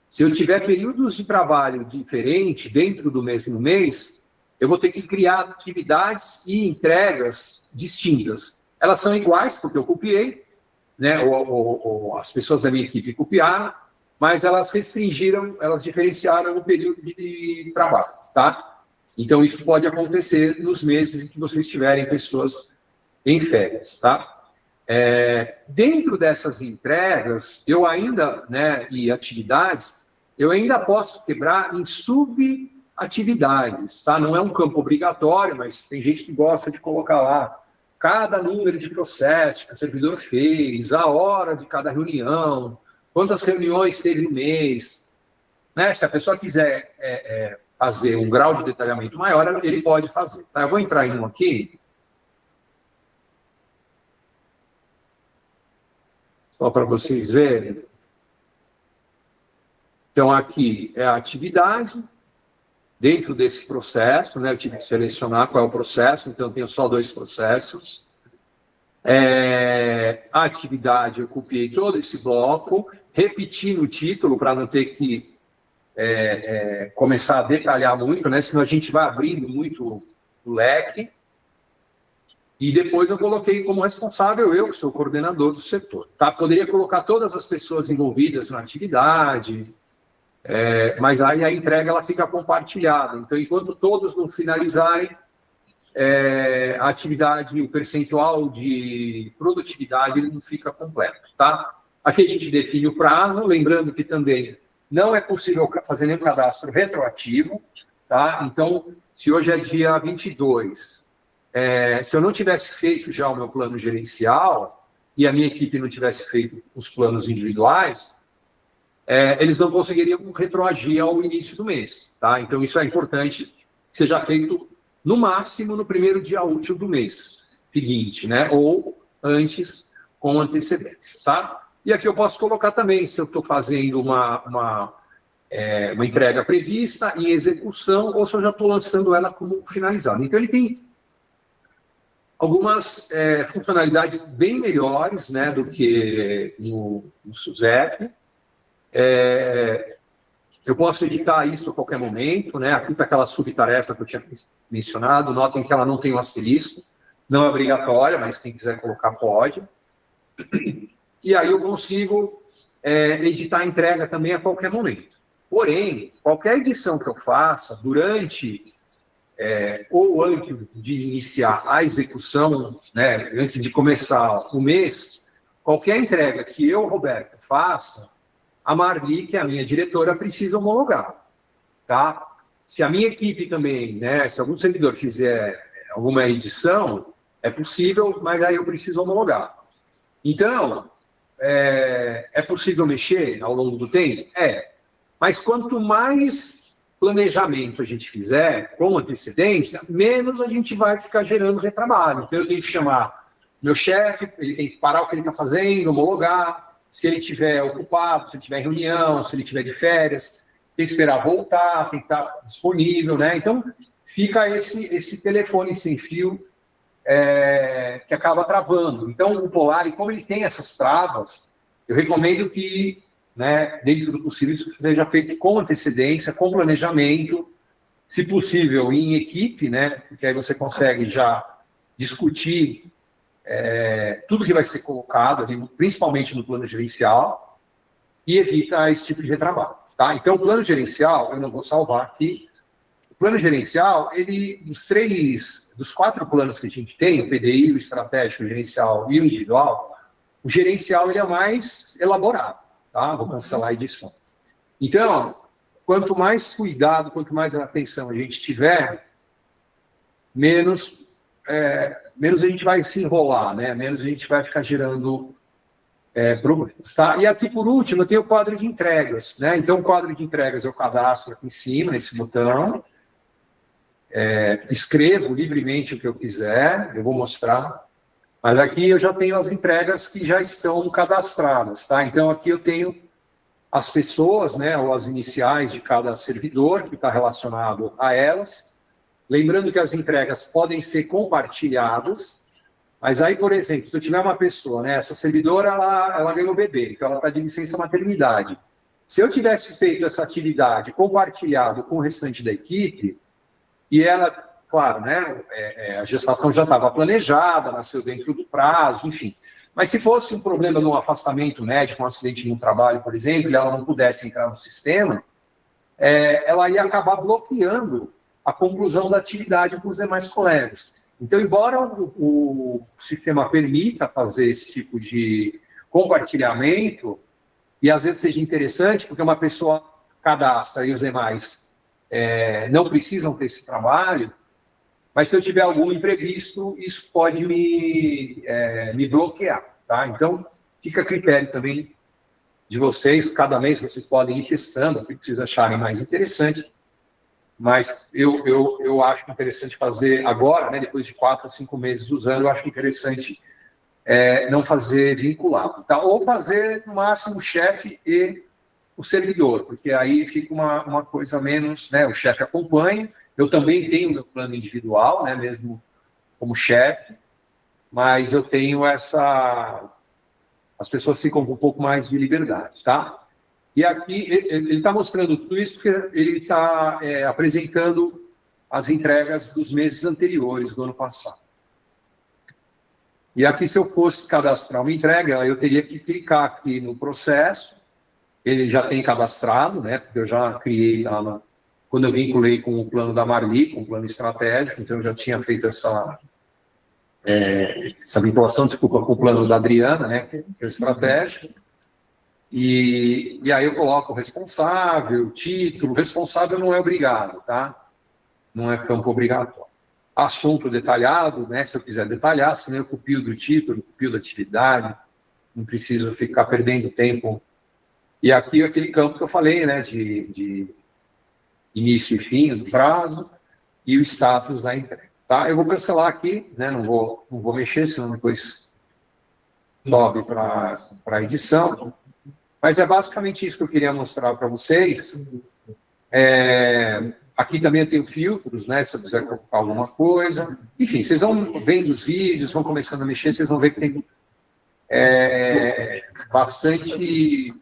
se eu tiver períodos de trabalho diferentes dentro do mesmo mês, eu vou ter que criar atividades e entregas distintas. Elas são iguais, porque eu copiei, né, ou as pessoas da minha equipe copiaram, mas elas diferenciaram o período de trabalho, tá? Então, isso pode acontecer nos meses em que vocês tiverem pessoas em férias, tá? Dentro dessas entregas, eu ainda, né, e atividades, eu ainda posso quebrar em subatividades, tá? Não é um campo obrigatório, mas tem gente que gosta de colocar lá cada número de processos que o servidor fez, a hora de cada reunião, quantas reuniões teve no mês, né? Se a pessoa quiser fazer um grau de detalhamento maior, ele pode fazer, tá? Eu vou entrar em um aqui, só para vocês verem. Então, aqui é a atividade. Dentro desse processo, né, eu tive que selecionar qual é o processo, então eu tenho só 2 processos. A atividade, eu copiei todo esse bloco, repeti no título para não ter que começar a detalhar muito, né, senão a gente vai abrindo muito o leque. E depois eu coloquei como responsável eu, que sou o coordenador do setor. Tá? Poderia colocar todas as pessoas envolvidas na atividade, mas aí a entrega ela fica compartilhada. Então, enquanto todos não finalizarem, a atividade, o percentual de produtividade ele não fica completo. Tá? Aqui a gente define o prazo, lembrando que também não é possível fazer nenhum cadastro retroativo. Tá? Então, se hoje é dia 22... se eu não tivesse feito já o meu plano gerencial e a minha equipe não tivesse feito os planos individuais, eles não conseguiriam retroagir ao início do mês, tá? Então, isso é importante que seja feito, no máximo, no primeiro dia útil do mês seguinte, né? Ou antes, com antecedência, tá? E aqui eu posso colocar também, se eu estou fazendo uma entrega prevista em execução, ou se eu já estou lançando ela como finalizada. Então, ele tem algumas funcionalidades bem melhores, né, do que no SUSEP. Eu posso editar isso a qualquer momento, né? Aqui está aquela subtarefa que eu tinha mencionado. Notem que ela não tem um asterisco, não é obrigatória, mas quem quiser colocar pode. E aí eu consigo editar a entrega também a qualquer momento. Porém, qualquer edição que eu faça durante ou antes de iniciar a execução, né, antes de começar o mês, qualquer entrega que eu, Roberto, faça, a Marli, que é a minha diretora, precisa homologar, tá? Se a minha equipe também, né, se algum servidor fizer alguma edição, é possível, mas aí eu preciso homologar. Então, é possível mexer ao longo do tempo? Mas quanto mais planejamento a gente fizer com antecedência, menos a gente vai ficar gerando retrabalho. Então, eu tenho que chamar meu chefe, ele tem que parar o que ele está fazendo, homologar. Se ele estiver ocupado, se ele estiver em reunião, se ele estiver de férias, tem que esperar voltar, tem que estar disponível, né? Então, fica esse telefone sem fio que acaba travando. Então, o Polari, como ele tem essas travas, eu recomendo que, né, dentro do possível, isso seja feito com antecedência, com planejamento, se possível, em equipe, né? Porque aí você consegue já discutir tudo que vai ser colocado, ali, principalmente no plano gerencial, e evita esse tipo de retrabalho. Tá? Então, o plano gerencial, eu não vou salvar aqui, o plano gerencial, ele, dos 4 planos que a gente tem, o PDI, o estratégico, o gerencial e o individual, o gerencial ele é mais elaborado. Tá? Vou cancelar a edição. Então, quanto mais cuidado, quanto mais atenção a gente tiver, menos a gente vai se enrolar, né? Menos a gente vai ficar gerando problemas. Tá? E aqui, por último, eu tenho o quadro de entregas. Né? Então, o quadro de entregas eu cadastro aqui em cima, nesse botão. Escrevo livremente o que eu quiser, eu vou mostrar. Mas aqui eu já tenho as entregas que já estão cadastradas. Tá? Então, aqui eu tenho as pessoas, né, ou as iniciais de cada servidor que está relacionado a elas. Lembrando que as entregas podem ser compartilhadas, mas aí, por exemplo, se eu tiver uma pessoa, né, essa servidora, ela ganhou bebê, então ela está de licença maternidade. Se eu tivesse feito essa atividade compartilhado com o restante da equipe, e ela, claro, né, a gestação já estava planejada, nasceu dentro do prazo, enfim. Mas se fosse um problema de um afastamento médico, um acidente no trabalho, por exemplo, e ela não pudesse entrar no sistema, ela ia acabar bloqueando a conclusão da atividade com os demais colegas. Então, embora o sistema permita fazer esse tipo de compartilhamento, e às vezes seja interessante, porque uma pessoa cadastra e os demais não precisam ter esse trabalho, mas se eu tiver algum imprevisto, isso pode me bloquear. Tá? Então, fica a critério também de vocês, cada mês vocês podem ir testando o que vocês acharem mais interessante. Mas eu acho interessante fazer agora, né, depois de 4 ou 5 meses usando, eu acho interessante não fazer vinculado. Tá? Ou fazer, no máximo, o chefe e o servidor, porque aí fica uma coisa menos, né, o chefe acompanha, eu também tenho meu plano individual, né, mesmo como chefe, mas eu tenho as pessoas ficam com um pouco mais de liberdade, tá? E aqui ele está mostrando tudo isso porque ele está apresentando as entregas dos meses anteriores do ano passado. E aqui, se eu fosse cadastrar uma entrega, eu teria que clicar aqui no processo. Ele já tem cadastrado, né? Porque eu já criei lá quando eu vinculei com o plano da Marli, com o plano estratégico, então eu já tinha feito essa vinculação, desculpa, com o plano da Adriana, né? Que é o estratégico. E aí eu coloco o responsável, o título. O responsável não é obrigado, tá? Não é campo obrigatório. Assunto detalhado, né? Se eu quiser detalhar, senão eu copio do título, copio da atividade, não preciso ficar perdendo tempo. E aqui aquele campo que eu falei, né, de início e fim do prazo e o status da entrega. Tá? Eu vou cancelar aqui, né, não vou mexer, senão depois sobe para a edição. Mas é basicamente isso que eu queria mostrar para vocês. Aqui também eu tenho filtros, né, se eu quiser colocar alguma coisa. Enfim, vocês vão vendo os vídeos, vão começando a mexer, vocês vão ver que tem bastante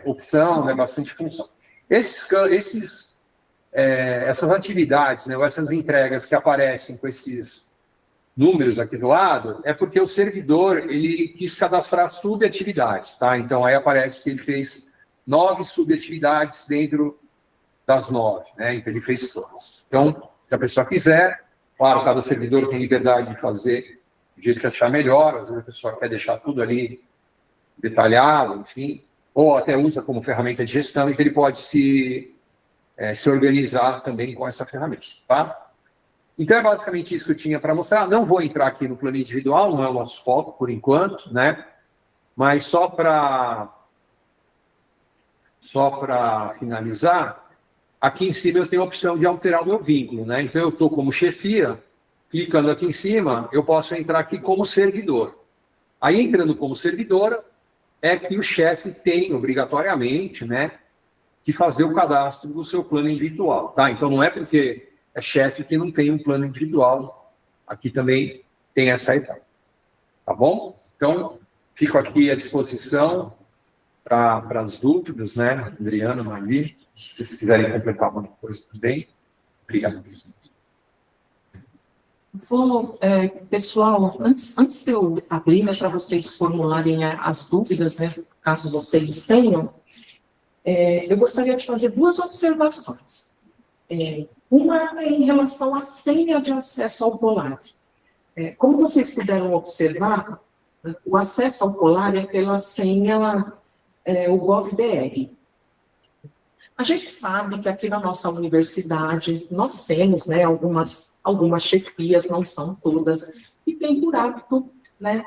opção, né, bastante função. Essas atividades, né, ou essas entregas que aparecem com esses números aqui do lado, é porque o servidor ele quis cadastrar subatividades, tá? Então aí aparece que ele fez 9 subatividades dentro das 9, né? Então ele fez todas. Então, se a pessoa quiser, claro, cada servidor tem liberdade de fazer do jeito que achar melhor, às vezes a pessoa quer deixar tudo ali detalhado, enfim, ou até usa como ferramenta de gestão, então ele pode se organizar também com essa ferramenta, tá? Então é basicamente isso que eu tinha para mostrar. Não vou entrar aqui no plano individual, não é o nosso foco por enquanto, né? Mas só para finalizar, aqui em cima eu tenho a opção de alterar o meu vínculo, né? Então eu estou como chefia, clicando aqui em cima, eu posso entrar aqui como servidor. Aí entrando como servidora, é que o chefe tem obrigatoriamente, né, que fazer o cadastro do seu plano individual, tá? Então não é porque é chefe que não tem um plano individual, aqui também tem essa etapa, tá bom? Então, fico aqui à disposição para as dúvidas, né, Adriano, Maria, se vocês quiserem completar alguma coisa também. Obrigado. Pessoal, antes de eu abrir, né, para vocês formularem as dúvidas, né, caso vocês tenham, eu gostaria de fazer 2 observações. Uma é em relação à senha de acesso ao Polar. Como vocês puderam observar, o acesso ao Polar é pela senha o GovBR. A gente sabe que aqui na nossa universidade nós temos, né, algumas chefias, não são todas, e tem por hábito, né,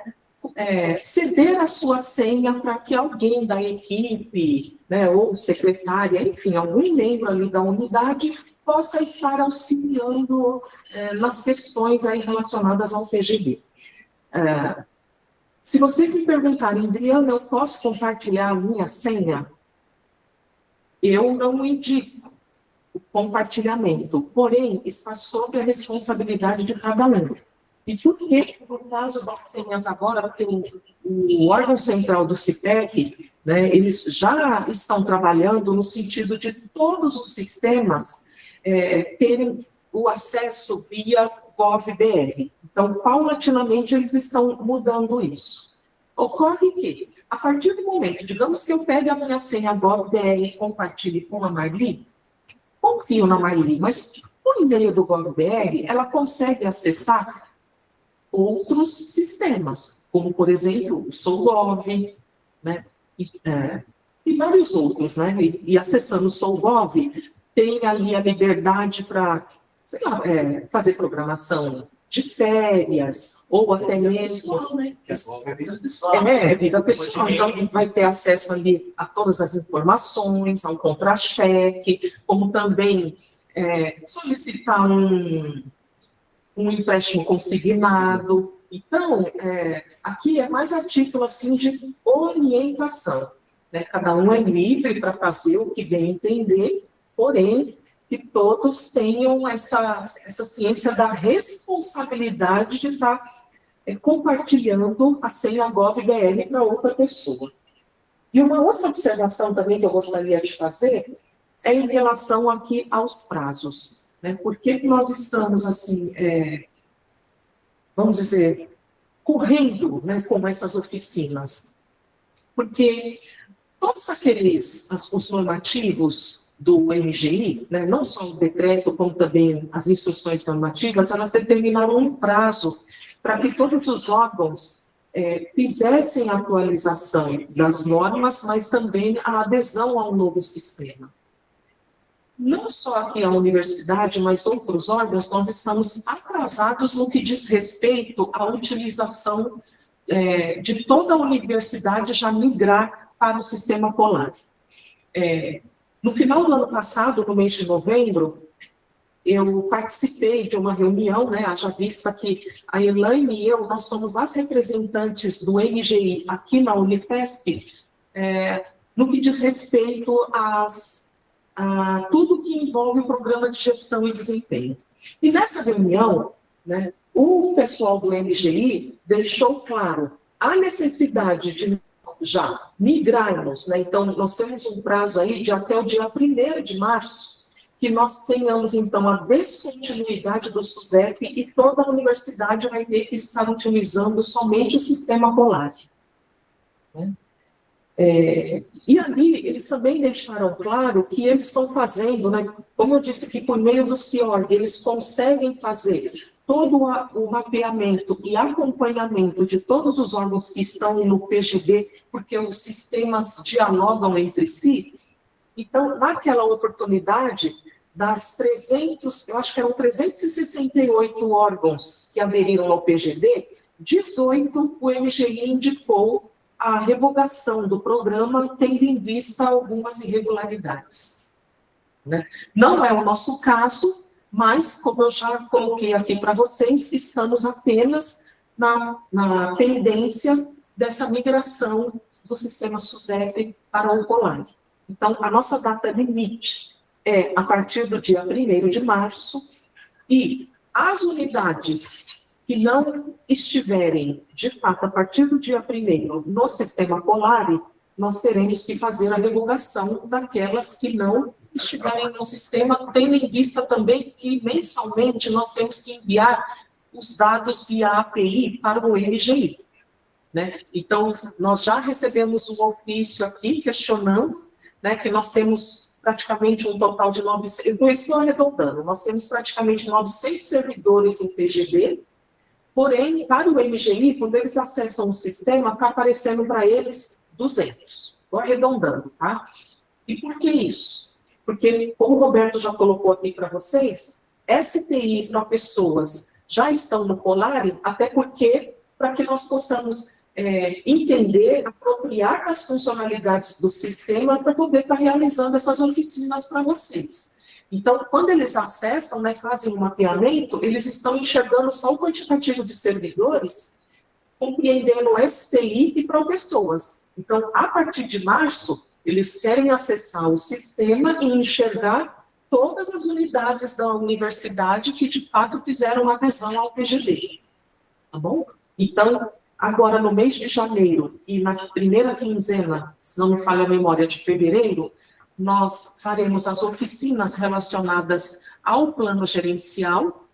ceder a sua senha para que alguém da equipe, né, ou secretária, enfim, algum membro ali da unidade possa estar auxiliando nas questões aí relacionadas ao PGB. Se vocês me perguntarem, Adriana, eu posso compartilhar a minha senha? Eu não indico o compartilhamento, porém, está sob a responsabilidade de cada um. E por que, no caso das senhas agora, porque o órgão central do CIPEC, né, eles já estão trabalhando no sentido de todos os sistemas terem o acesso via GovBR. Então, paulatinamente, eles estão mudando isso. Ocorre que, a partir do momento, digamos que eu pegue a minha senha GovBR e compartilhe com a Marli, confio na Marli, mas por e-mail do GovBR, ela consegue acessar outros sistemas, como, por exemplo, o SouGov, né, e vários outros, né, e acessando o SouGov, tem ali a liberdade para, sei lá, fazer programação de férias, ou até mesmo... vida pessoal. Então, vai ter acesso ali a todas as informações, ao contra-cheque, como também solicitar um empréstimo consignado. Então, aqui é mais a título, assim, de orientação, né? Cada um é livre para fazer o que bem entender, porém, que todos tenham essa ciência da responsabilidade de estar compartilhando a senha GovBR para outra pessoa. E uma outra observação também que eu gostaria de fazer é em relação aqui aos prazos, né? Por que nós estamos, assim, vamos dizer, correndo, né, com essas oficinas? Porque todos os normativos do MGI, né, não só o decreto, como também as instruções normativas, elas determinaram um prazo para que todos os órgãos fizessem a atualização das normas, mas também a adesão ao novo sistema. Não só aqui a universidade, mas outros órgãos, nós estamos atrasados no que diz respeito à utilização de toda a universidade já migrar para o sistema Polar. No final do ano passado, no mês de novembro, eu participei de uma reunião, né, haja vista que a Elaine e eu, nós somos as representantes do MGI aqui na Unifesp, no que diz respeito a tudo que envolve o programa de gestão e desempenho. E nessa reunião, né, o pessoal do MGI deixou claro a necessidade de já migrarmos, né? Então, nós temos um prazo aí de até o dia 1º de março, que nós tenhamos, então, a descontinuidade do SUSEP e toda a universidade vai ter que estar utilizando somente o sistema Polar. Né? E ali, eles também deixaram claro que eles estão fazendo, né, como eu disse que por meio do CIORG, eles conseguem fazer todo o mapeamento e acompanhamento de todos os órgãos que estão no PGD, porque os sistemas dialogam entre si. Então, naquela oportunidade, das 300, eu acho que eram 368 órgãos que aderiram ao PGD, 18 o MGI indicou a revogação do programa, tendo em vista algumas irregularidades. Né? Não é o nosso caso, mas, como eu já coloquei aqui para vocês, estamos apenas na tendência dessa migração do sistema SUSEP para o Polar. Então, a nossa data limite é a partir do dia 1º de março, e as unidades que não estiverem, de fato, a partir do dia 1º no sistema Polar, nós teremos que fazer a revogação daquelas que não estiverem no sistema, tendo em vista também que, mensalmente, nós temos que enviar os dados via API para o MGI. Né? Então, nós já recebemos um ofício aqui questionando, né, que nós temos praticamente um total de 900, eu estou arredondando, nós temos praticamente 900 servidores em PGD, porém, para o MGI, quando eles acessam o sistema, está aparecendo para eles 200. Estou arredondando, tá? E por que isso? Porque, como o Roberto já colocou aqui para vocês, STI para pessoas já estão no Polar, até porque, para que nós possamos entender, apropriar as funcionalidades do sistema para poder estar realizando essas oficinas para vocês. Então, quando eles acessam, né, fazem um mapeamento, eles estão enxergando só o quantitativo de servidores, compreendendo STI e para pessoas. Então, a partir de março, eles querem acessar o sistema e enxergar todas as unidades da universidade que, de fato, fizeram adesão ao PGD. Tá bom? Então, agora, no mês de janeiro e na primeira quinzena, se não me falha a memória, de fevereiro, nós faremos as oficinas relacionadas ao plano gerencial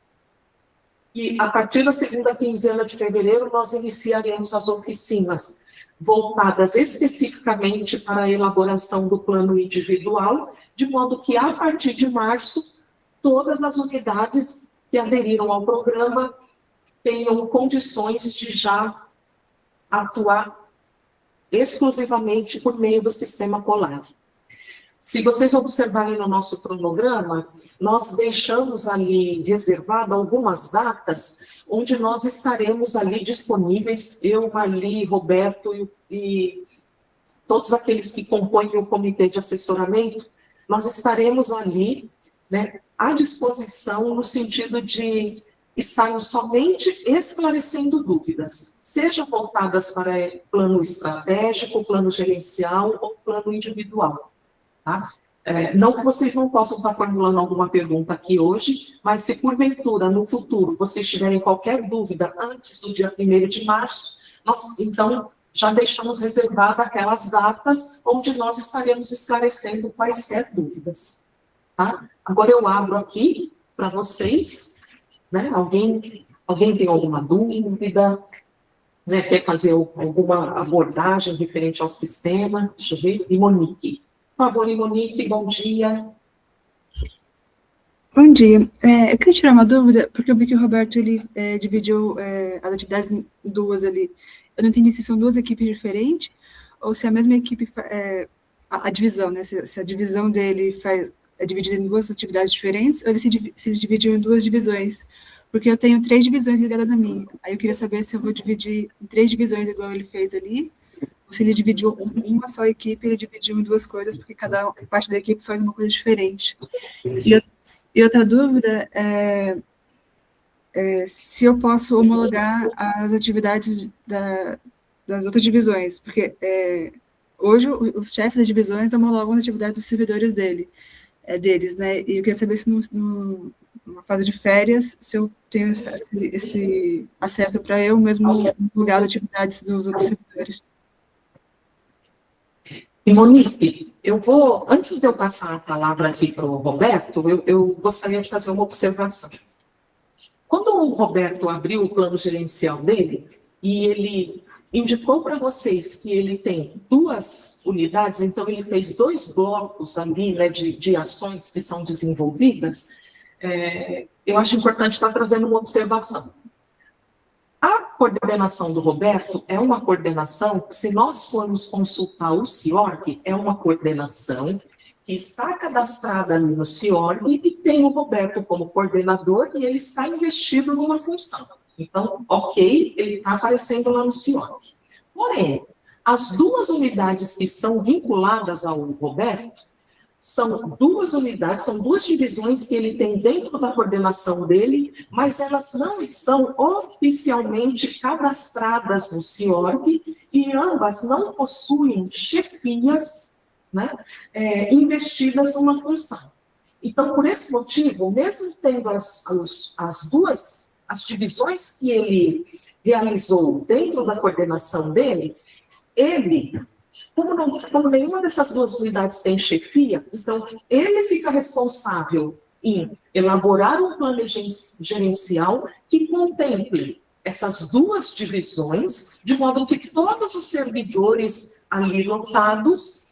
e, a partir da segunda quinzena de fevereiro, nós iniciaremos as oficinas voltadas especificamente para a elaboração do plano individual, de modo que, a partir de março, todas as unidades que aderiram ao programa tenham condições de já atuar exclusivamente por meio do sistema Polar. Se vocês observarem no nosso cronograma, nós deixamos ali reservado algumas datas onde nós estaremos ali disponíveis, eu, Marli, Roberto e todos aqueles que compõem o comitê de assessoramento, nós estaremos ali, né, à disposição no sentido de estarmos somente esclarecendo dúvidas, sejam voltadas para plano estratégico, plano gerencial ou plano individual. Tá? Não que vocês não possam estar formulando alguma pergunta aqui hoje, mas se porventura, no futuro, vocês tiverem qualquer dúvida antes do dia 1º de março, nós, então, já deixamos reservadas aquelas datas onde nós estaremos esclarecendo quaisquer dúvidas. Tá? Agora eu abro aqui para vocês. Né? Alguém tem alguma dúvida? Né? Quer fazer alguma abordagem referente ao sistema? Deixa eu ver. E Monique. Por favor, Monique, bom dia. Bom dia. Eu queria tirar uma dúvida, porque eu vi que o Roberto ele, dividiu as atividades em duas ali. Eu não entendi se são duas equipes diferentes ou se a mesma equipe, a divisão, né? Se a divisão dele é dividida em duas atividades diferentes, ou ele se dividiu em duas divisões, porque eu tenho 3 divisões ligadas a mim. Aí eu queria saber se eu vou dividir em 3 divisões igual ele fez ali, se ele dividiu uma só equipe, ele dividiu em duas coisas, porque cada parte da equipe faz uma coisa diferente. E outra dúvida é se eu posso homologar as atividades das outras divisões, porque hoje os chefes das divisões homologam as atividades dos servidores deles, né? E eu queria saber se numa fase de férias, se eu tenho esse acesso para eu mesmo homologar as atividades dos outros servidores. E Monique, antes de eu passar a palavra aqui para o Roberto, eu gostaria de fazer uma observação. Quando o Roberto abriu o plano gerencial dele, e ele indicou para vocês que ele tem 2 unidades, então ele fez 2 blocos ali, né, de ações que são desenvolvidas, eu acho importante estar trazendo uma observação. A coordenação do Roberto é uma coordenação, se nós formos consultar o CIORG, é uma coordenação que está cadastrada ali no CIORG e tem o Roberto como coordenador e ele está investido numa função. Então, ok, ele está aparecendo lá no CIORG. Porém, as 2 unidades que estão vinculadas ao Roberto são 2 unidades, são 2 divisões que ele tem dentro da coordenação dele, mas elas não estão oficialmente cadastradas no CIORG e ambas não possuem chefias, né, investidas numa função. Então, por esse motivo, mesmo tendo as divisões que ele realizou dentro da coordenação dele, ele, como nenhuma dessas 2 unidades tem chefia, então ele fica responsável em elaborar um plano gerencial que contemple essas 2 divisões, de modo que todos os servidores ali lotados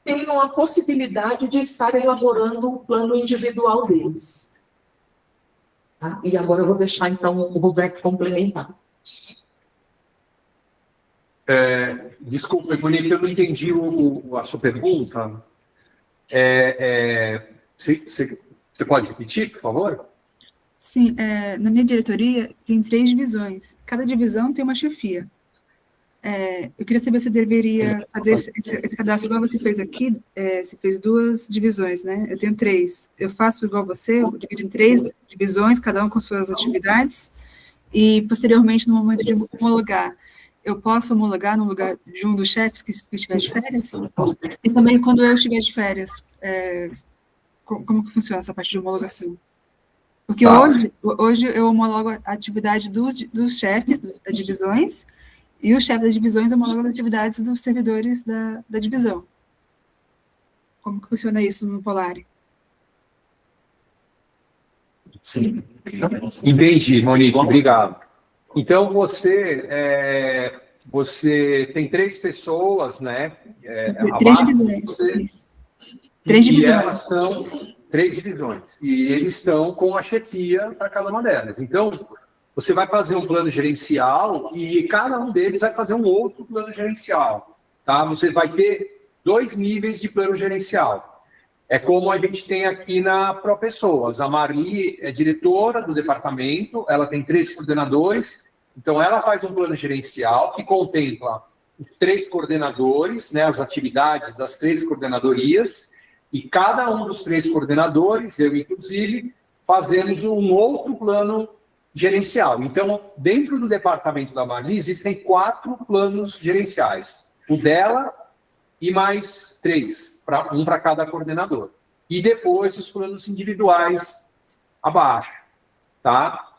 tenham a possibilidade de estar elaborando o plano individual deles. Tá? E agora eu vou deixar, então, o Roberto complementar. Desculpa, Monique, eu não entendi a sua pergunta. Você pode repetir, por favor? Sim, na minha diretoria tem 3 divisões. Cada divisão tem uma chefia. Eu queria saber se eu deveria fazer esse cadastro igual você fez aqui. Você fez 2 divisões, né? Eu tenho 3. Eu faço igual você, eu divido em 3 divisões, cada um com suas atividades. E, posteriormente, no momento de homologar, eu posso homologar no lugar de um dos chefes que estiver de férias? E também, quando eu estiver de férias, como que funciona essa parte de homologação? Porque hoje eu homologo a atividade dos chefes das divisões, e os chefes das divisões homologam as atividades dos servidores da divisão. Como que funciona isso no Polari? Sim. Entendi, Monique, obrigado. Então, você tem 3 pessoas, né? 3 divisões. 3 divisões. E elas são 3 divisões. E eles estão com a chefia para cada uma delas. Então, você vai fazer um plano gerencial e cada um deles vai fazer um outro plano gerencial. Tá? Você vai ter 2 níveis de plano gerencial. É como a gente tem aqui na ProPessoas. A Marli é diretora do departamento, ela tem 3 coordenadores, então ela faz um plano gerencial que contempla os 3 coordenadores, né, as atividades das 3 coordenadorias, e cada um dos 3 coordenadores, eu inclusive, fazemos um outro plano gerencial. Então, dentro do departamento da Marli, existem 4 planos gerenciais. O dela e mais 3, um para cada coordenador. E depois os planos individuais abaixo. Tá?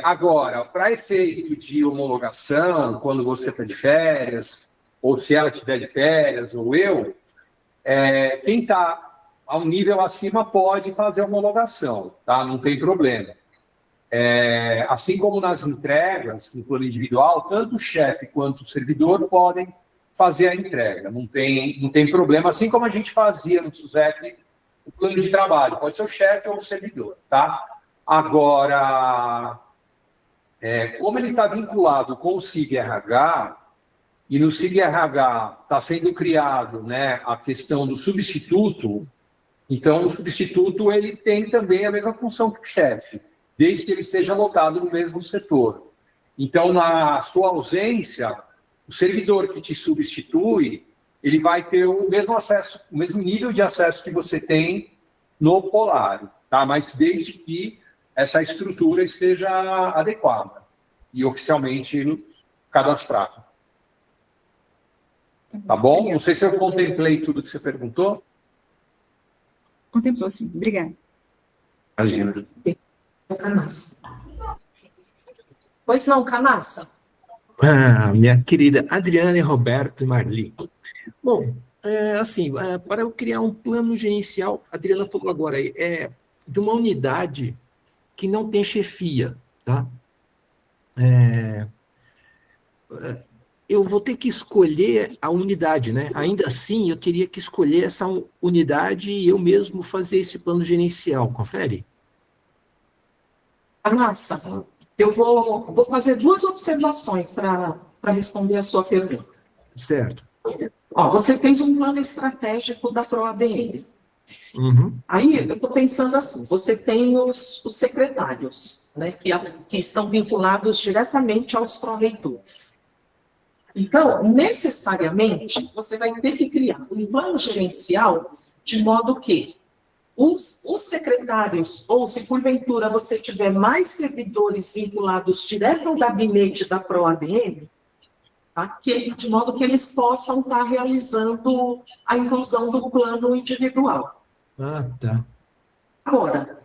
Agora, para efeito de homologação, quando você está de férias, ou se ela estiver de férias, ou eu, quem está a um nível acima pode fazer homologação, tá? Não tem problema. Assim como nas entregas, no plano individual, tanto o chefe quanto o servidor podem fazer a entrega, não tem problema, assim como a gente fazia no SUSEP o plano de trabalho, pode ser o chefe ou o servidor, tá? Agora, como ele está vinculado com o SIG-RH, e no SIG-RH está sendo criado, né, a questão do substituto, então o substituto ele tem também a mesma função que o chefe, desde que ele esteja lotado no mesmo setor. Então, na sua ausência, o servidor que te substitui, ele vai ter o mesmo acesso, o mesmo nível de acesso que você tem no Polari, tá? Mas desde que essa estrutura esteja adequada e oficialmente cadastrada. Tá bom? Não sei se eu contemplei tudo que você perguntou. Contemplou, sim. Obrigada. Imagina. Canassa. Pois não, Canassa? Minha querida Adriana, Roberto e Marli. Bom, para eu criar um plano gerencial, a Adriana falou agora, de uma unidade que não tem chefia, tá? Eu vou ter que escolher a unidade, né? Ainda assim, eu teria que escolher essa unidade e eu mesmo fazer esse plano gerencial, confere? Canassa, eu vou fazer duas observações para responder a sua pergunta. Certo. Ó, você fez um plano estratégico da ProADM. Uhum. Aí, eu estou pensando assim, você tem os secretários, né, que estão vinculados diretamente aos pró-reitores. Então, necessariamente, você vai ter que criar um plano gerencial de modo que os secretários, ou se porventura você tiver mais servidores vinculados direto ao gabinete da ProADM, tá? De modo que eles possam estar realizando a inclusão do plano individual. Ah, tá. Agora,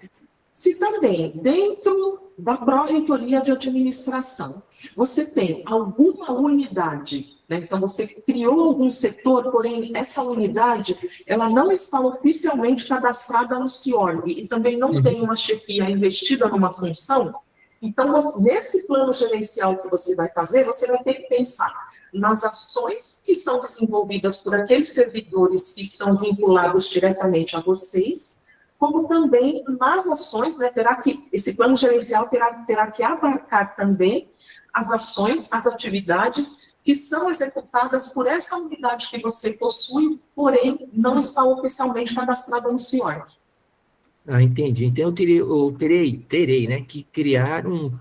se também dentro da pró-reitoria de administração você tem alguma unidade, né? Então você criou algum setor, porém essa unidade ela não está oficialmente cadastrada no CIORG e também não tem uma chefia investida numa função, então nesse plano gerencial que você vai fazer, você vai ter que pensar nas ações que são desenvolvidas por aqueles servidores que estão vinculados diretamente a vocês, como também nas ações, né, esse plano gerencial terá que abarcar também as ações, as atividades que são executadas por essa unidade que você possui, porém não está oficialmente cadastrada no CIORG. Entendi. Então eu terei, né, que criar um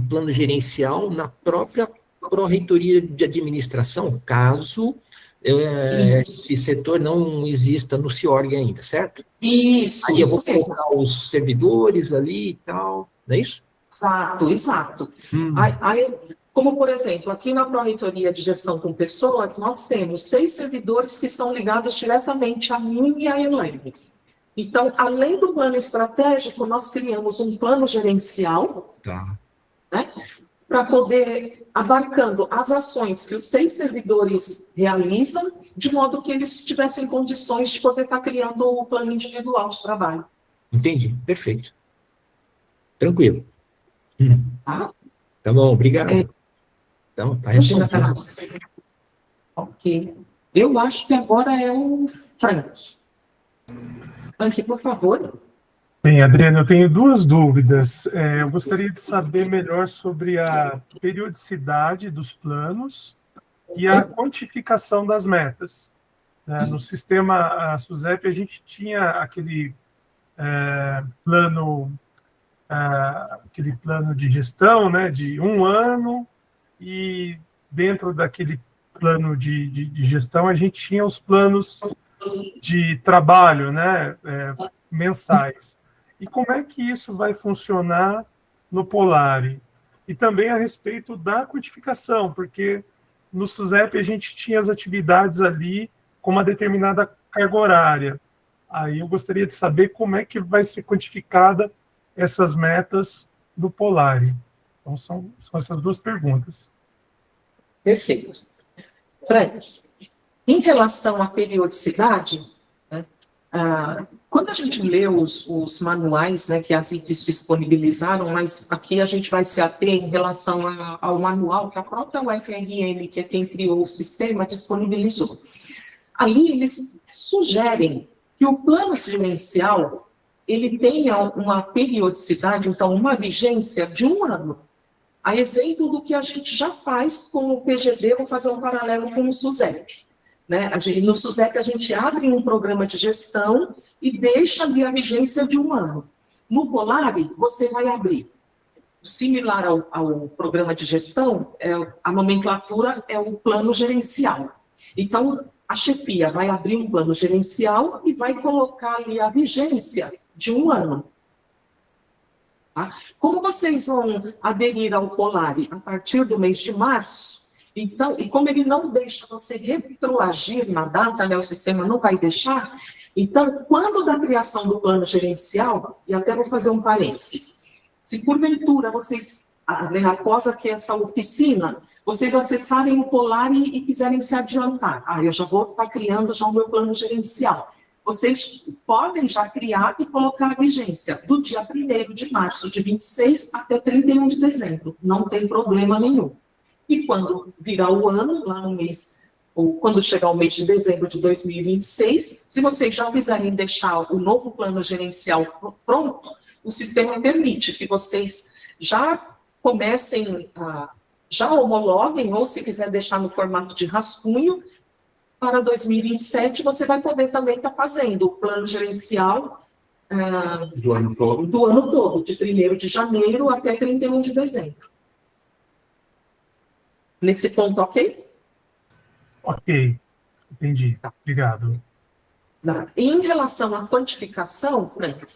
plano gerencial na própria pró-reitoria de administração, caso esse setor não exista no CIORG ainda, certo? Isso. Aí eu vou mesmo. colocar os servidores ali e tal, não é isso? Exato. Aí, como, por exemplo, aqui na Pró-Reitoria de Gestão com Pessoas, nós temos 6 servidores que são ligados diretamente a mim e a Elaine. Então, além do plano estratégico, nós criamos um plano gerencial, Tá. né, para poder, abarcando as ações que os 6 servidores realizam, de modo que eles tivessem condições de poder estar criando o plano individual de trabalho. Entendi, perfeito. Tranquilo. Tá? Tá bom, obrigado. Então, tá respondido. Ok. Eu acho que agora é o Frank. Frank, por favor. Bem, Adriana, eu tenho 2 dúvidas. Eu gostaria de saber melhor sobre a periodicidade dos planos e a quantificação das metas. No sistema SUSEP, a gente tinha aquele plano de gestão, né, de 1 ano, e dentro daquele plano de gestão a gente tinha os planos de trabalho, né, mensais. E como é que isso vai funcionar no Polari? E também a respeito da quantificação, porque no SUSEP a gente tinha as atividades ali com uma determinada carga horária. Aí eu gostaria de saber como é que vai ser quantificada essas metas do Polari. Então, são essas 2 perguntas. Perfeito. Frank, em relação à periodicidade, né, quando a gente lê os manuais, né, que as IFES disponibilizaram, mas aqui a gente vai se ater em relação ao manual que a própria UFRN, que é quem criou o sistema, disponibilizou. Ali eles sugerem que o plano gerencial ele tenha uma periodicidade, então uma vigência de 1 ano. A exemplo do que a gente já faz com o PGD, vou fazer um paralelo com o SUSEP. Né? No SUSEP a gente abre um programa de gestão e deixa ali a vigência de 1 ano. No Polari, você vai abrir similar ao programa de gestão, a nomenclatura é o plano gerencial. Então, a chefia vai abrir um plano gerencial e vai colocar ali a vigência de 1 ano. Tá? Como vocês vão aderir ao Polari a partir do mês de março, então, e como ele não deixa você retroagir na data, né, o sistema não vai deixar, então, quando da criação do plano gerencial, e até vou fazer um parênteses, se porventura vocês, após aqui essa oficina, vocês acessarem o Polari e quiserem se adiantar, eu já vou estar criando já o meu plano gerencial. Vocês podem já criar e colocar a vigência do dia 1º de março de 26 até 31 de dezembro. Não tem problema nenhum. E quando virar o ano, lá no mês, ou quando chegar o mês de dezembro de 2026, se vocês já quiserem deixar o novo plano gerencial pronto, o sistema permite que vocês já comecem, já homologuem, ou se quiser deixar no formato de rascunho, para 2027 você vai poder também estar fazendo o plano gerencial Do ano todo. do ano todo, de 1º de janeiro até 31 de dezembro. Nesse ponto, ok? Ok, entendi. Obrigado. Em relação à quantificação, Frank,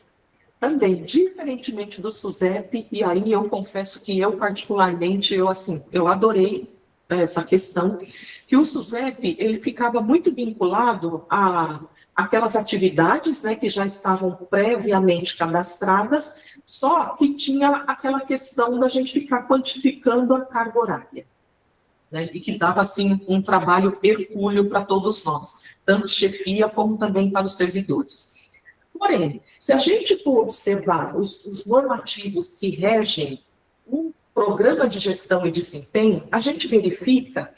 também, diferentemente do SUSEP, e aí eu confesso que eu, particularmente, eu adorei essa questão, que o SUSEP, ele ficava muito vinculado a aquelas atividades, né, que já estavam previamente cadastradas, só que tinha aquela questão da gente ficar quantificando a carga horária, né, e que dava, assim, um trabalho hercúleo para todos nós, tanto chefia como também para os servidores. Porém, se a gente for observar os normativos que regem um programa de gestão e desempenho, a gente verifica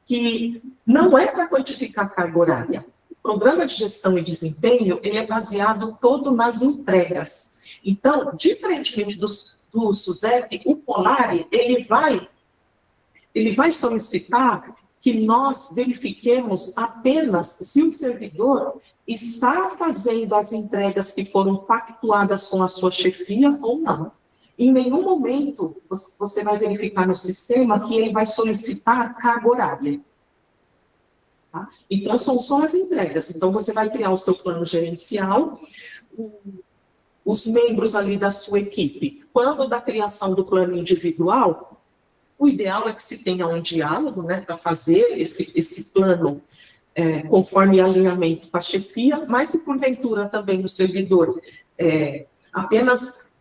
que não é para quantificar a carga horária. O programa de gestão e desempenho, ele é baseado todo nas entregas. Então, diferentemente do SUSEP, o Polari, ele vai solicitar que nós verifiquemos apenas se o servidor está fazendo as entregas que foram pactuadas com a sua chefia ou não. Em nenhum momento você vai verificar no sistema que ele vai solicitar carga horária. Tá? Então, são só as entregas. Então, você vai criar o seu plano gerencial, os membros ali da sua equipe. Quando da criação do plano individual, o ideal é que se tenha um diálogo, né, para fazer esse plano conforme alinhamento com a chefia, mas se porventura também o servidor apenas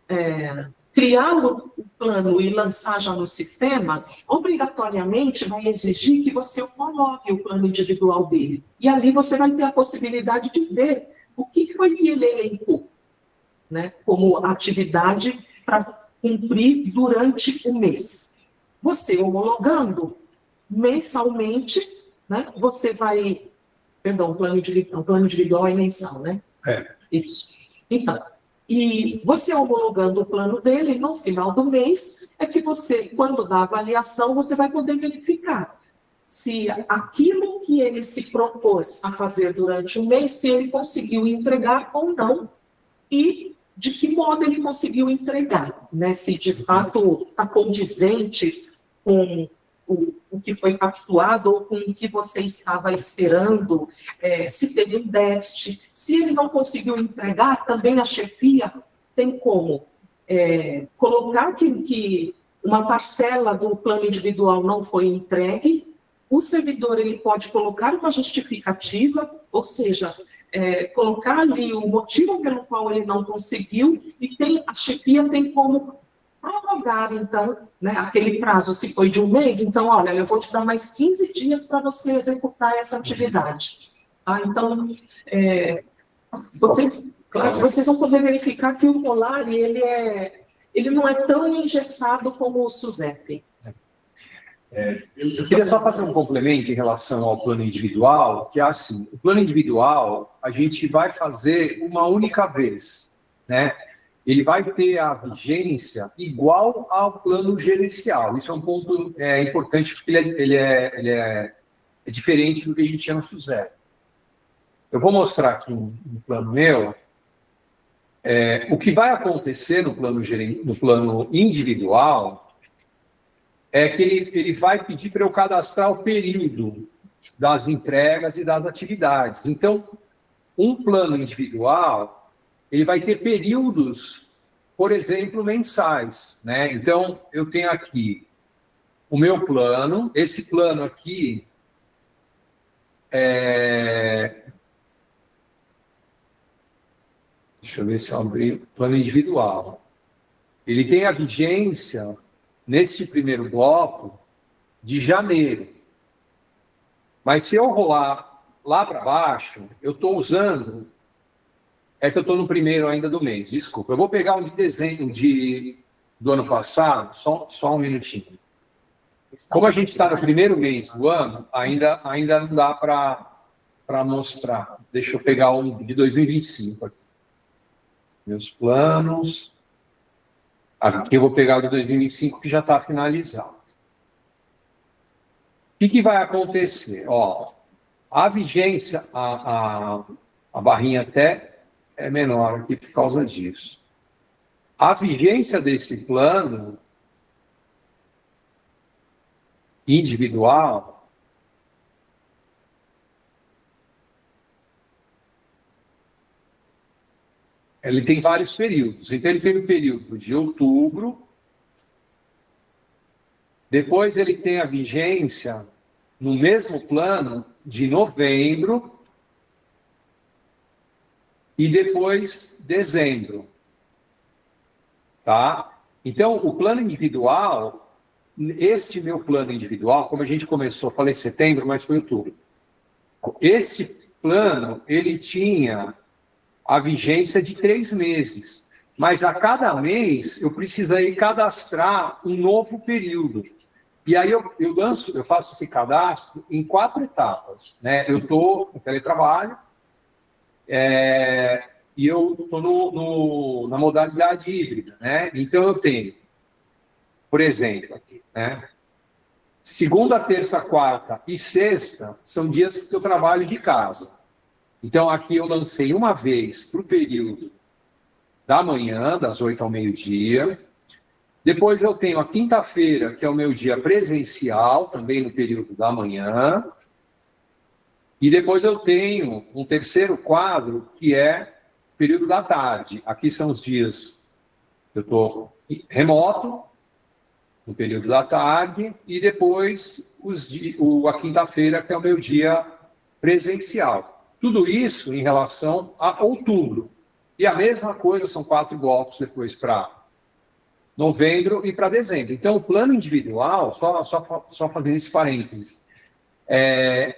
criar o plano e lançar já no sistema, obrigatoriamente vai exigir que você homologue o plano individual dele. E ali você vai ter a possibilidade de ver o que foi que ele elencou, né, como atividade para cumprir durante o mês. Você homologando mensalmente, né, você vai... Perdão, o plano individual é mensal, né? Isso. Então, e você homologando o plano dele, no final do mês, é que você, quando dá a avaliação, você vai poder verificar se aquilo que ele se propôs a fazer durante o mês, se ele conseguiu entregar ou não, e de que modo ele conseguiu entregar, né? Se de fato está condizente com o que foi pactuado ou com o que você estava esperando, se teve um déficit. Se ele não conseguiu entregar, também a chefia tem como colocar que uma parcela do plano individual não foi entregue, o servidor ele pode colocar uma justificativa, ou seja, colocar ali o motivo pelo qual ele não conseguiu, e a chefia tem como prorrogar, então, né, aquele prazo, se foi de um mês, então, olha, eu vou te dar mais 15 dias para você executar essa atividade. Tá? Então, vocês vão poder verificar que o Polari, ele não é tão engessado como o SUSEP. Eu queria só fazer um complemento em relação ao plano individual, que é assim, o plano individual a gente vai fazer uma única vez, né? Ele vai ter a vigência igual ao plano gerencial. Isso é um ponto importante, porque ele é diferente do que a gente tinha no SUSEP. Eu vou mostrar aqui um plano meu. O que vai acontecer no plano individual é que ele vai pedir para eu cadastrar o período das entregas e das atividades. Então, um plano individual, ele vai ter períodos, por exemplo, mensais, né? Então, eu tenho aqui o meu plano, esse plano aqui deixa eu ver se eu abri o plano individual. Ele tem a vigência, neste primeiro bloco, de janeiro. Mas se eu rolar lá para baixo, eu estou usando... É que eu estou no primeiro ainda do mês, desculpa. Eu vou pegar um de dezembro do ano passado, só um minutinho. Como a gente está no primeiro mês do ano, ainda não dá para mostrar. Deixa eu pegar um de 2025 aqui. Meus planos. Aqui eu vou pegar o de 2025, que já está finalizado. O que vai acontecer? Ó, a vigência, a barrinha até é menor aqui por causa disso. A vigência desse plano individual ele tem vários períodos. Então, ele tem o período de outubro, depois ele tem a vigência no mesmo plano de novembro e depois dezembro. Tá? Então, o plano individual, este meu plano individual, como a gente começou, falei setembro, mas foi outubro. Este plano, ele tinha a vigência de 3 meses. Mas a cada mês eu precisei cadastrar um novo período. E aí eu faço esse cadastro em 4 etapas. Né? Eu estou no teletrabalho e eu estou na modalidade híbrida. Né? Então eu tenho, por exemplo, aqui, né? Segunda, terça, quarta e sexta são dias que eu trabalho de casa. Então, aqui eu lancei uma vez para o período da manhã, das 8 ao meio-dia. Depois eu tenho a quinta-feira, que é o meu dia presencial, também no período da manhã. E depois eu tenho um terceiro quadro, que é o período da tarde. Aqui são os dias que eu estou remoto, no período da tarde, e depois a quinta-feira, que é o meu dia presencial. Tudo isso em relação a outubro. E a mesma coisa, são 4 blocos depois para novembro e para dezembro. Então, o plano individual, só fazendo esse parênteses,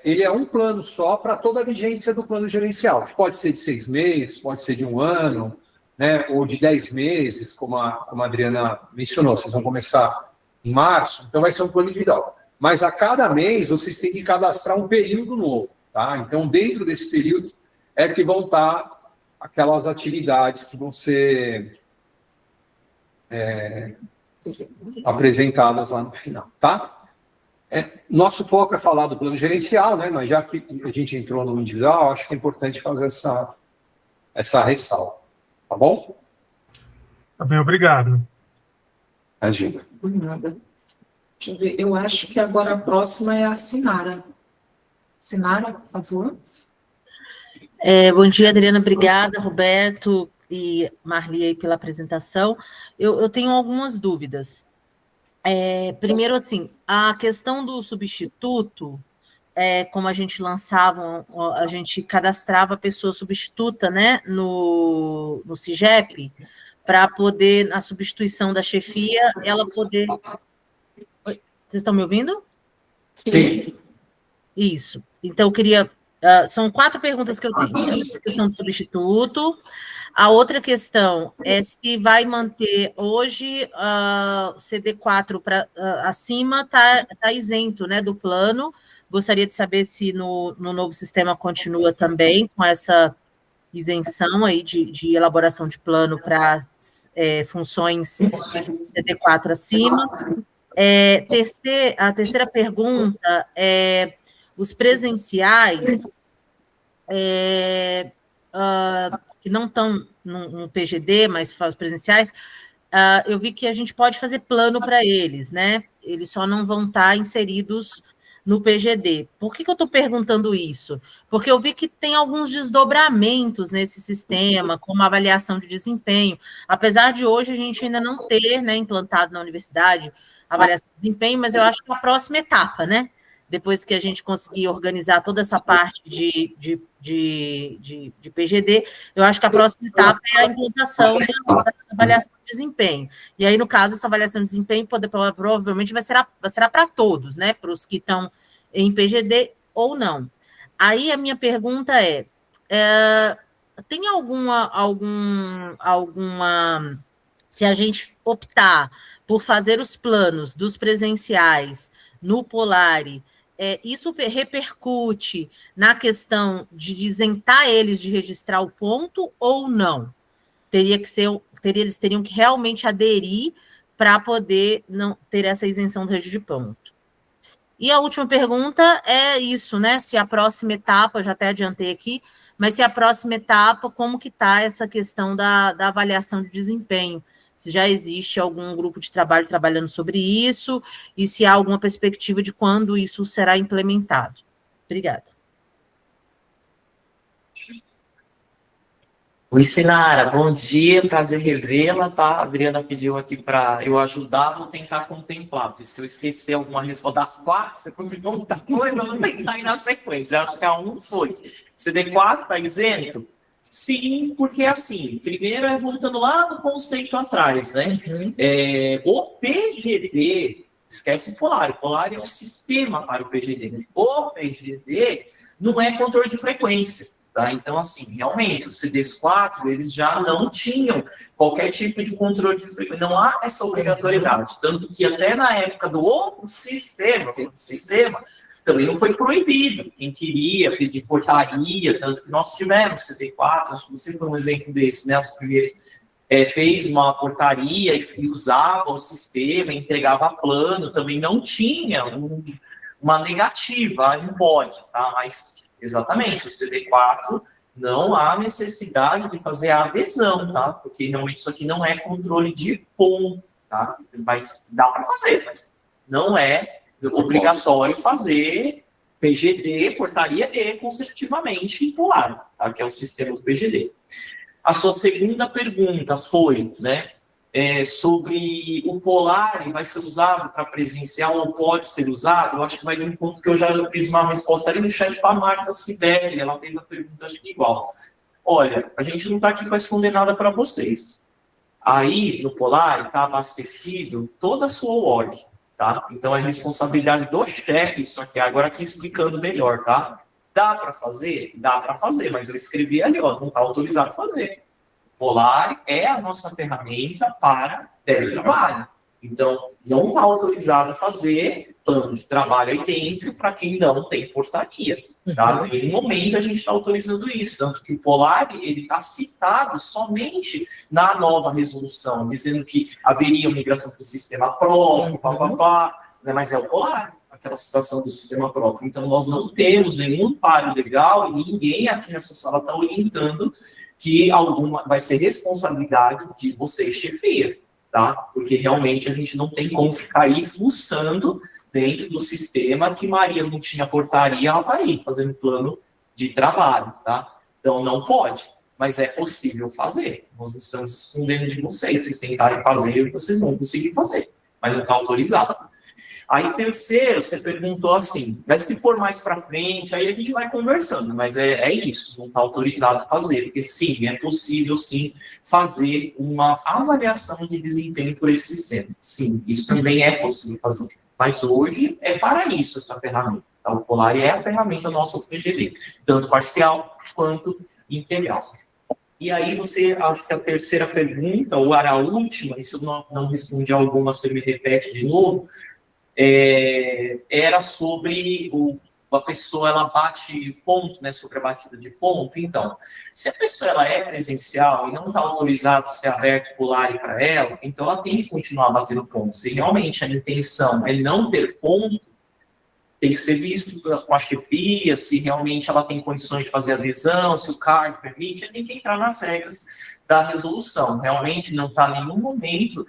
ele é um plano só para toda a vigência do plano gerencial. Pode ser de 6 meses, pode ser de 1 ano, né, ou de 10 meses, como a Adriana mencionou. Vocês vão começar em março, então vai ser um plano individual. Mas a cada mês, vocês têm que cadastrar um período novo. Tá? Então, dentro desse período, é que vão estar aquelas atividades que vão ser apresentadas lá no final. Tá? Nosso foco é falar do plano gerencial, né? Mas já que a gente entrou no individual, acho que é importante fazer essa ressalva. Tá bom? Tá bem, obrigado. Imagina. Por nada. Deixa eu ver. Eu acho que agora a próxima é a Sinara. Sinara, por favor. Bom dia, Adriana. Obrigada, Roberto e Marli aí pela apresentação. Eu tenho algumas dúvidas. Primeiro, assim, a questão do substituto, como a gente a gente cadastrava a pessoa substituta, né, no CIGEP, para poder, na substituição da chefia, ela poder... Oi, vocês estão me ouvindo? Sim. Isso. Então, eu queria... são 4 perguntas que eu tenho. A questão do substituto. A outra questão é se vai manter hoje CD4 para acima está isento, né, do plano. Gostaria de saber se no novo sistema continua também com essa isenção aí de elaboração de plano para funções CD4 acima. A terceira pergunta é os presenciais que não estão no PGD, mas faz presenciais, eu vi que a gente pode fazer plano para eles, né? Eles só não vão estar inseridos no PGD. Por que eu estou perguntando isso? Porque eu vi que tem alguns desdobramentos nesse sistema, como a avaliação de desempenho, apesar de hoje a gente ainda não ter, né, implantado na universidade a avaliação de desempenho, mas eu acho que é a próxima etapa, né? Depois que a gente conseguir organizar toda essa parte de PGD, eu acho que a próxima etapa é a implantação da avaliação de desempenho. E aí, no caso, essa avaliação de desempenho provavelmente vai ser para todos, né? Para os que estão em PGD ou não. Aí a minha pergunta tem alguma se a gente optar por fazer os planos dos presenciais no Polari, isso repercute na questão de isentar eles de registrar o ponto ou não? Eles teriam que realmente aderir para poder não ter essa isenção do registro de ponto. E a última pergunta é isso, né? Se a próxima etapa, eu já até adiantei aqui, mas se a próxima etapa, como que está essa questão da avaliação de desempenho? Se já existe algum grupo de trabalho trabalhando sobre isso e se há alguma perspectiva de quando isso será implementado. Obrigada. Oi, Sinara, bom dia, prazer revê-la, tá? A Adriana pediu aqui para eu ajudar, vou tentar contemplar. Se eu esquecer alguma resposta das 4, você pode me perguntar coisa, eu vou tentar ir na sequência. Eu acho que a 1 foi. CD4 está isento? Sim, porque assim, primeiro voltando lá no conceito atrás, né? O PGD, esquece o Polari é um sistema para o PGD. O PGD não é controle de frequência, tá? Então, assim, realmente, os CDs4, eles já não tinham qualquer tipo de controle de frequência, não há essa obrigatoriedade, tanto que até na época do outro sistema também não foi proibido. Quem queria pedir portaria, tanto que nós tivemos CD4, acho que você foi um exemplo desse, né? Os primeiros fez uma portaria e usava o sistema, entregava plano, também não tinha uma negativa, não pode, tá? Mas, exatamente, o CD4 não há necessidade de fazer a adesão, tá? Porque realmente isso aqui não é controle de ponto, tá? Mas dá para fazer, mas não é obrigatório fazer PGD, portaria e consecutivamente em Polari, tá? Que é o sistema do PGD. A sua segunda pergunta foi, né, sobre o Polari vai ser usado para presencial ou pode ser usado. Eu acho que vai de um ponto que eu já fiz uma resposta ali no chat para a Marta Sibeli, ela fez a pergunta igual. Olha, a gente não está aqui para esconder nada para vocês. Aí, no Polari, está abastecido toda a sua org. Tá? Então, é responsabilidade do chefe isso aqui. Agora aqui explicando melhor, tá? Dá para fazer? Dá para fazer, mas eu escrevi ali, ó, não está autorizado a fazer. Polari é a nossa ferramenta para teletrabalho. Então, não está autorizado a fazer plano de trabalho aí dentro para quem não tem portaria. Tá? Em nenhum momento a gente está autorizando isso. Tanto que o Polari ele está citado somente na nova resolução, dizendo que haveria uma migração para o sistema próprio, né? Mas é o Polari, aquela citação do sistema próprio. Então, nós não temos nenhum amparo legal e ninguém aqui nessa sala está orientando que alguma vai ser responsabilidade de vocês, chefia, tá? Porque realmente a gente não tem como ficar aí fuçando dentro do sistema que Maria não tinha portaria, ela está aí fazendo plano de trabalho, tá? Então não pode, mas é possível fazer. Nós não estamos escondendo de vocês, vocês tentarem fazer, vocês vão conseguir fazer, mas não está autorizado. Aí, terceiro, você perguntou assim, mas se for mais para frente, aí a gente vai conversando, mas é isso, não está autorizado a fazer, porque sim, é possível sim fazer uma avaliação de desempenho por esse sistema. Sim, isso também é possível fazer, mas hoje é para isso essa ferramenta. Tá? O Polari é a ferramenta nossa do PGD, tanto parcial quanto integral. E aí você, acho que a terceira pergunta, ou era a última, e se eu não respondi alguma, você me repete de novo, era sobre a pessoa, ela bate ponto, né, sobre a batida de ponto. Então, se a pessoa ela é presencial e não está autorizado a ser aberto Polari para ela, então ela tem que continuar batendo ponto. Se realmente a intenção é não ter ponto, tem que ser visto com a chefia, se realmente ela tem condições de fazer adesão, se o CARD permite, tem que entrar nas regras da resolução. Realmente não está em nenhum momento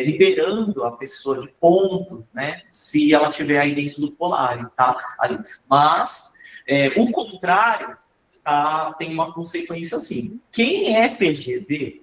liberando a pessoa de ponto, né, se ela estiver aí dentro do Polari, tá? Mas o contrário tem uma consequência assim. Quem é PGD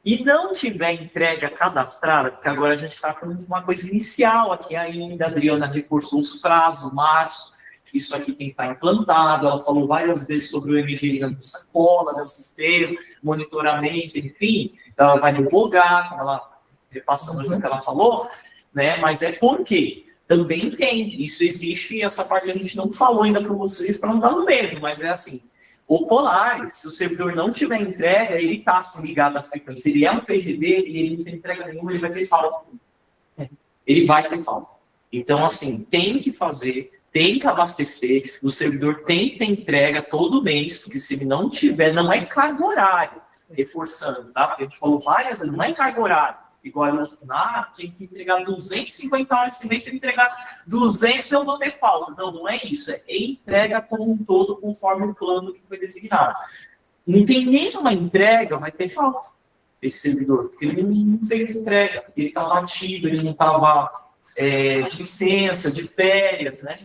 e não tiver entrega cadastrada, porque agora a gente está com uma coisa inicial aqui ainda, a Adriana reforçou os prazos, março, isso aqui tem que estar implantado, ela falou várias vezes sobre o MG na sacola, né, o sistema, monitoramento, enfim, ela vai revogar, como ela repassando o que ela falou, né, mas é porque também tem, isso existe, e essa parte a gente não falou ainda para vocês, para não dar no medo, mas é assim, o Polaris, se o servidor não tiver entrega, ele está assim, ligado à frequência, ele é um PGD e ele não tem entrega nenhuma, ele vai ter falta. Ele vai ter falta. Então, assim, tem que fazer, tem que abastecer, o servidor tem que ter entrega todo mês, porque se ele não tiver, não é carga horária, reforçando, tá? Porque a gente falou várias vezes, não é carga horária. Igual eu tem que entregar 250 horas esse mês, se ele entregar 200, eu vou ter falta. Não é isso, é entrega como um todo, conforme o plano que foi designado. Não tem nenhuma entrega, vai ter falta, esse servidor, porque ele não fez entrega, ele estava ativo, ele não estava de licença, de férias, né?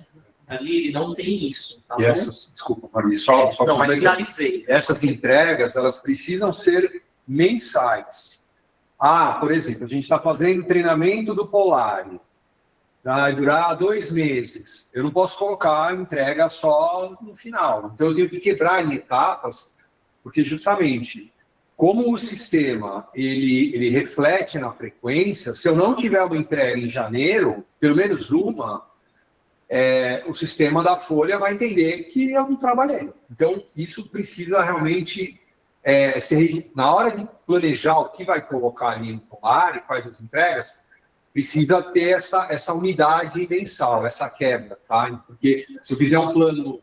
Ali não tem isso. Tá E essas, desculpa, Maria, só não, mas finalizei. Essas entregas, elas precisam ser mensais. Por exemplo, a gente está fazendo treinamento do Polari, vai durar 2 meses. Eu não posso colocar a entrega só no final. Então, eu tenho que quebrar em etapas, porque justamente, como o sistema ele reflete na frequência, se eu não tiver uma entrega em janeiro, pelo menos uma, o sistema da Folha vai entender que eu não trabalhei. Então, isso precisa realmente... na hora de planejar o que vai colocar ali no Polari, quais as entregas, precisa ter essa unidade mensal, essa quebra, tá? Porque se eu fizer um plano,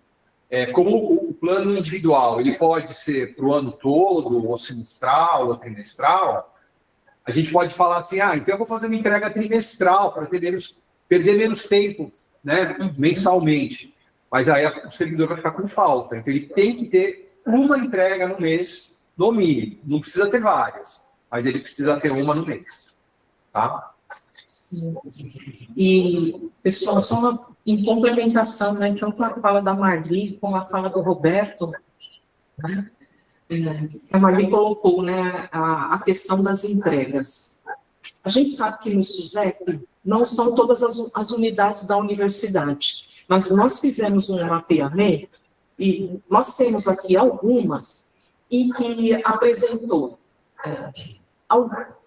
como o plano individual, ele pode ser para o ano todo, ou semestral, ou trimestral, a gente pode falar assim, então eu vou fazer uma entrega trimestral para perder menos tempo, né, mensalmente. Mas aí o servidor vai ficar com falta. Então ele tem que ter uma entrega no mês, no mínimo. Não precisa ter várias, mas ele precisa ter uma no mês. Tá? Sim. E, pessoal, só em complementação, né, tanto a fala da Marli como a fala do Roberto, né, a Marli colocou, né, a questão das entregas. A gente sabe que no SUSEP não são todas as unidades da universidade, mas nós fizemos um mapeamento e nós temos aqui algumas em que apresentou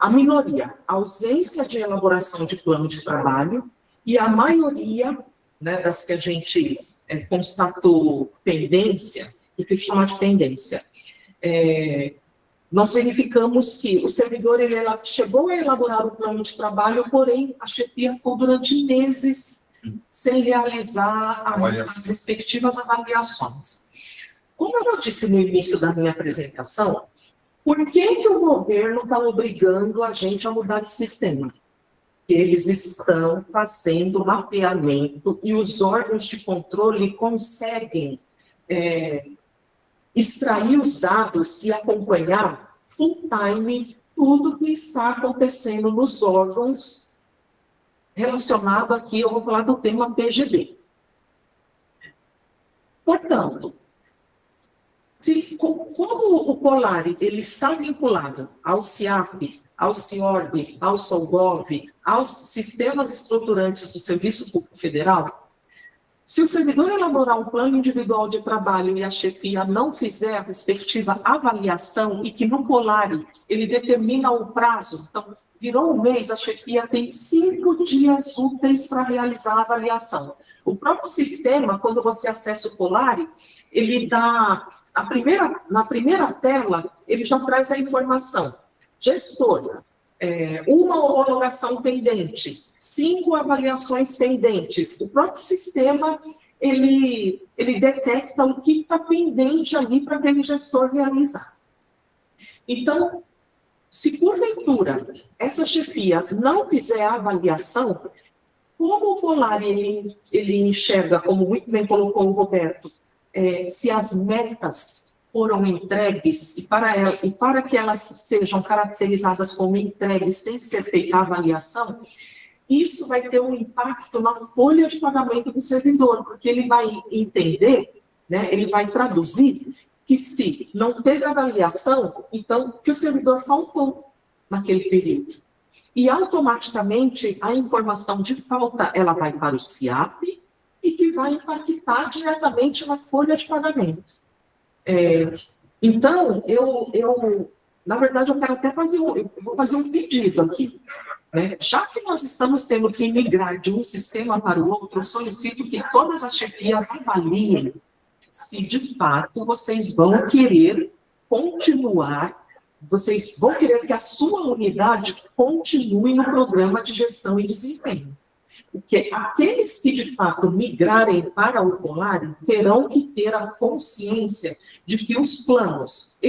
a minoria, a ausência de elaboração de plano de trabalho e a maioria, né, das que a gente constatou pendência, e que chama de pendência. Nós verificamos que o servidor ele chegou a elaborar o plano de trabalho, porém a chefia ficou durante meses sem realizar as respectivas avaliações. Como eu disse no início da minha apresentação, por que o governo está obrigando a gente a mudar de sistema? Eles estão fazendo mapeamento e os órgãos de controle conseguem extrair os dados e acompanhar full-time tudo que está acontecendo nos órgãos relacionado aqui, eu vou falar do tema PGD. Portanto, como o Polari ele está vinculado ao CIAP, ao CIORB, ao SOLGOV, aos sistemas estruturantes do Serviço Público Federal, se o servidor elaborar um plano individual de trabalho e a chefia não fizer a respectiva avaliação e que no Polari ele determina o prazo, então virou um mês, a chefia tem 5 dias úteis para realizar a avaliação. O próprio sistema, quando você acessa o Polari, ele dá, na primeira tela, ele já traz a informação. Gestor, uma homologação pendente, 5 avaliações pendentes. O próprio sistema, ele detecta o que está pendente ali para aquele gestor realizar. Então, se porventura essa chefia não fizer a avaliação, como o Polari ele enxerga, como muito bem colocou o Roberto, se as metas foram entregues, e para que elas sejam caracterizadas como entregues, tem que ser feita a avaliação, isso vai ter um impacto na folha de pagamento do servidor, porque ele vai entender, né, ele vai traduzir que se não teve avaliação, então que o servidor faltou naquele período. E automaticamente a informação de falta ela vai para o SIAP e que vai impactar diretamente na folha de pagamento. Então, na verdade, eu quero até vou fazer um pedido aqui. Né? Já que nós estamos tendo que migrar de um sistema para o outro, eu solicito que todas as chefias avaliem se, de fato, vocês vão querer continuar, vocês vão querer que a sua unidade continue no programa de gestão e desempenho. Porque aqueles que, de fato, migrarem para o Polari terão que ter a consciência de que os planos,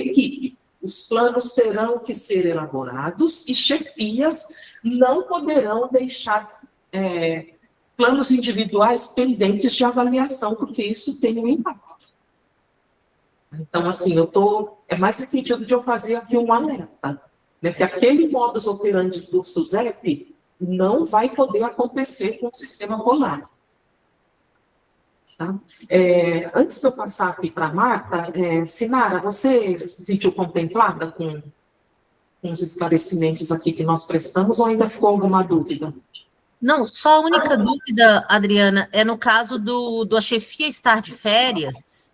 os planos terão que ser elaborados e chefias não poderão deixar planos individuais pendentes de avaliação, porque isso tem um impacto. Então, assim, é mais no sentido de eu fazer aqui um alerta, né, que aquele modus operandi do SUSEP não vai poder acontecer com o sistema Polari. Tá? Antes de eu passar aqui para a Marta, Sinara, você se sentiu contemplada com os esclarecimentos aqui que nós prestamos ou ainda ficou alguma dúvida? Não, só a única dúvida, Adriana, é no caso da chefia estar de férias,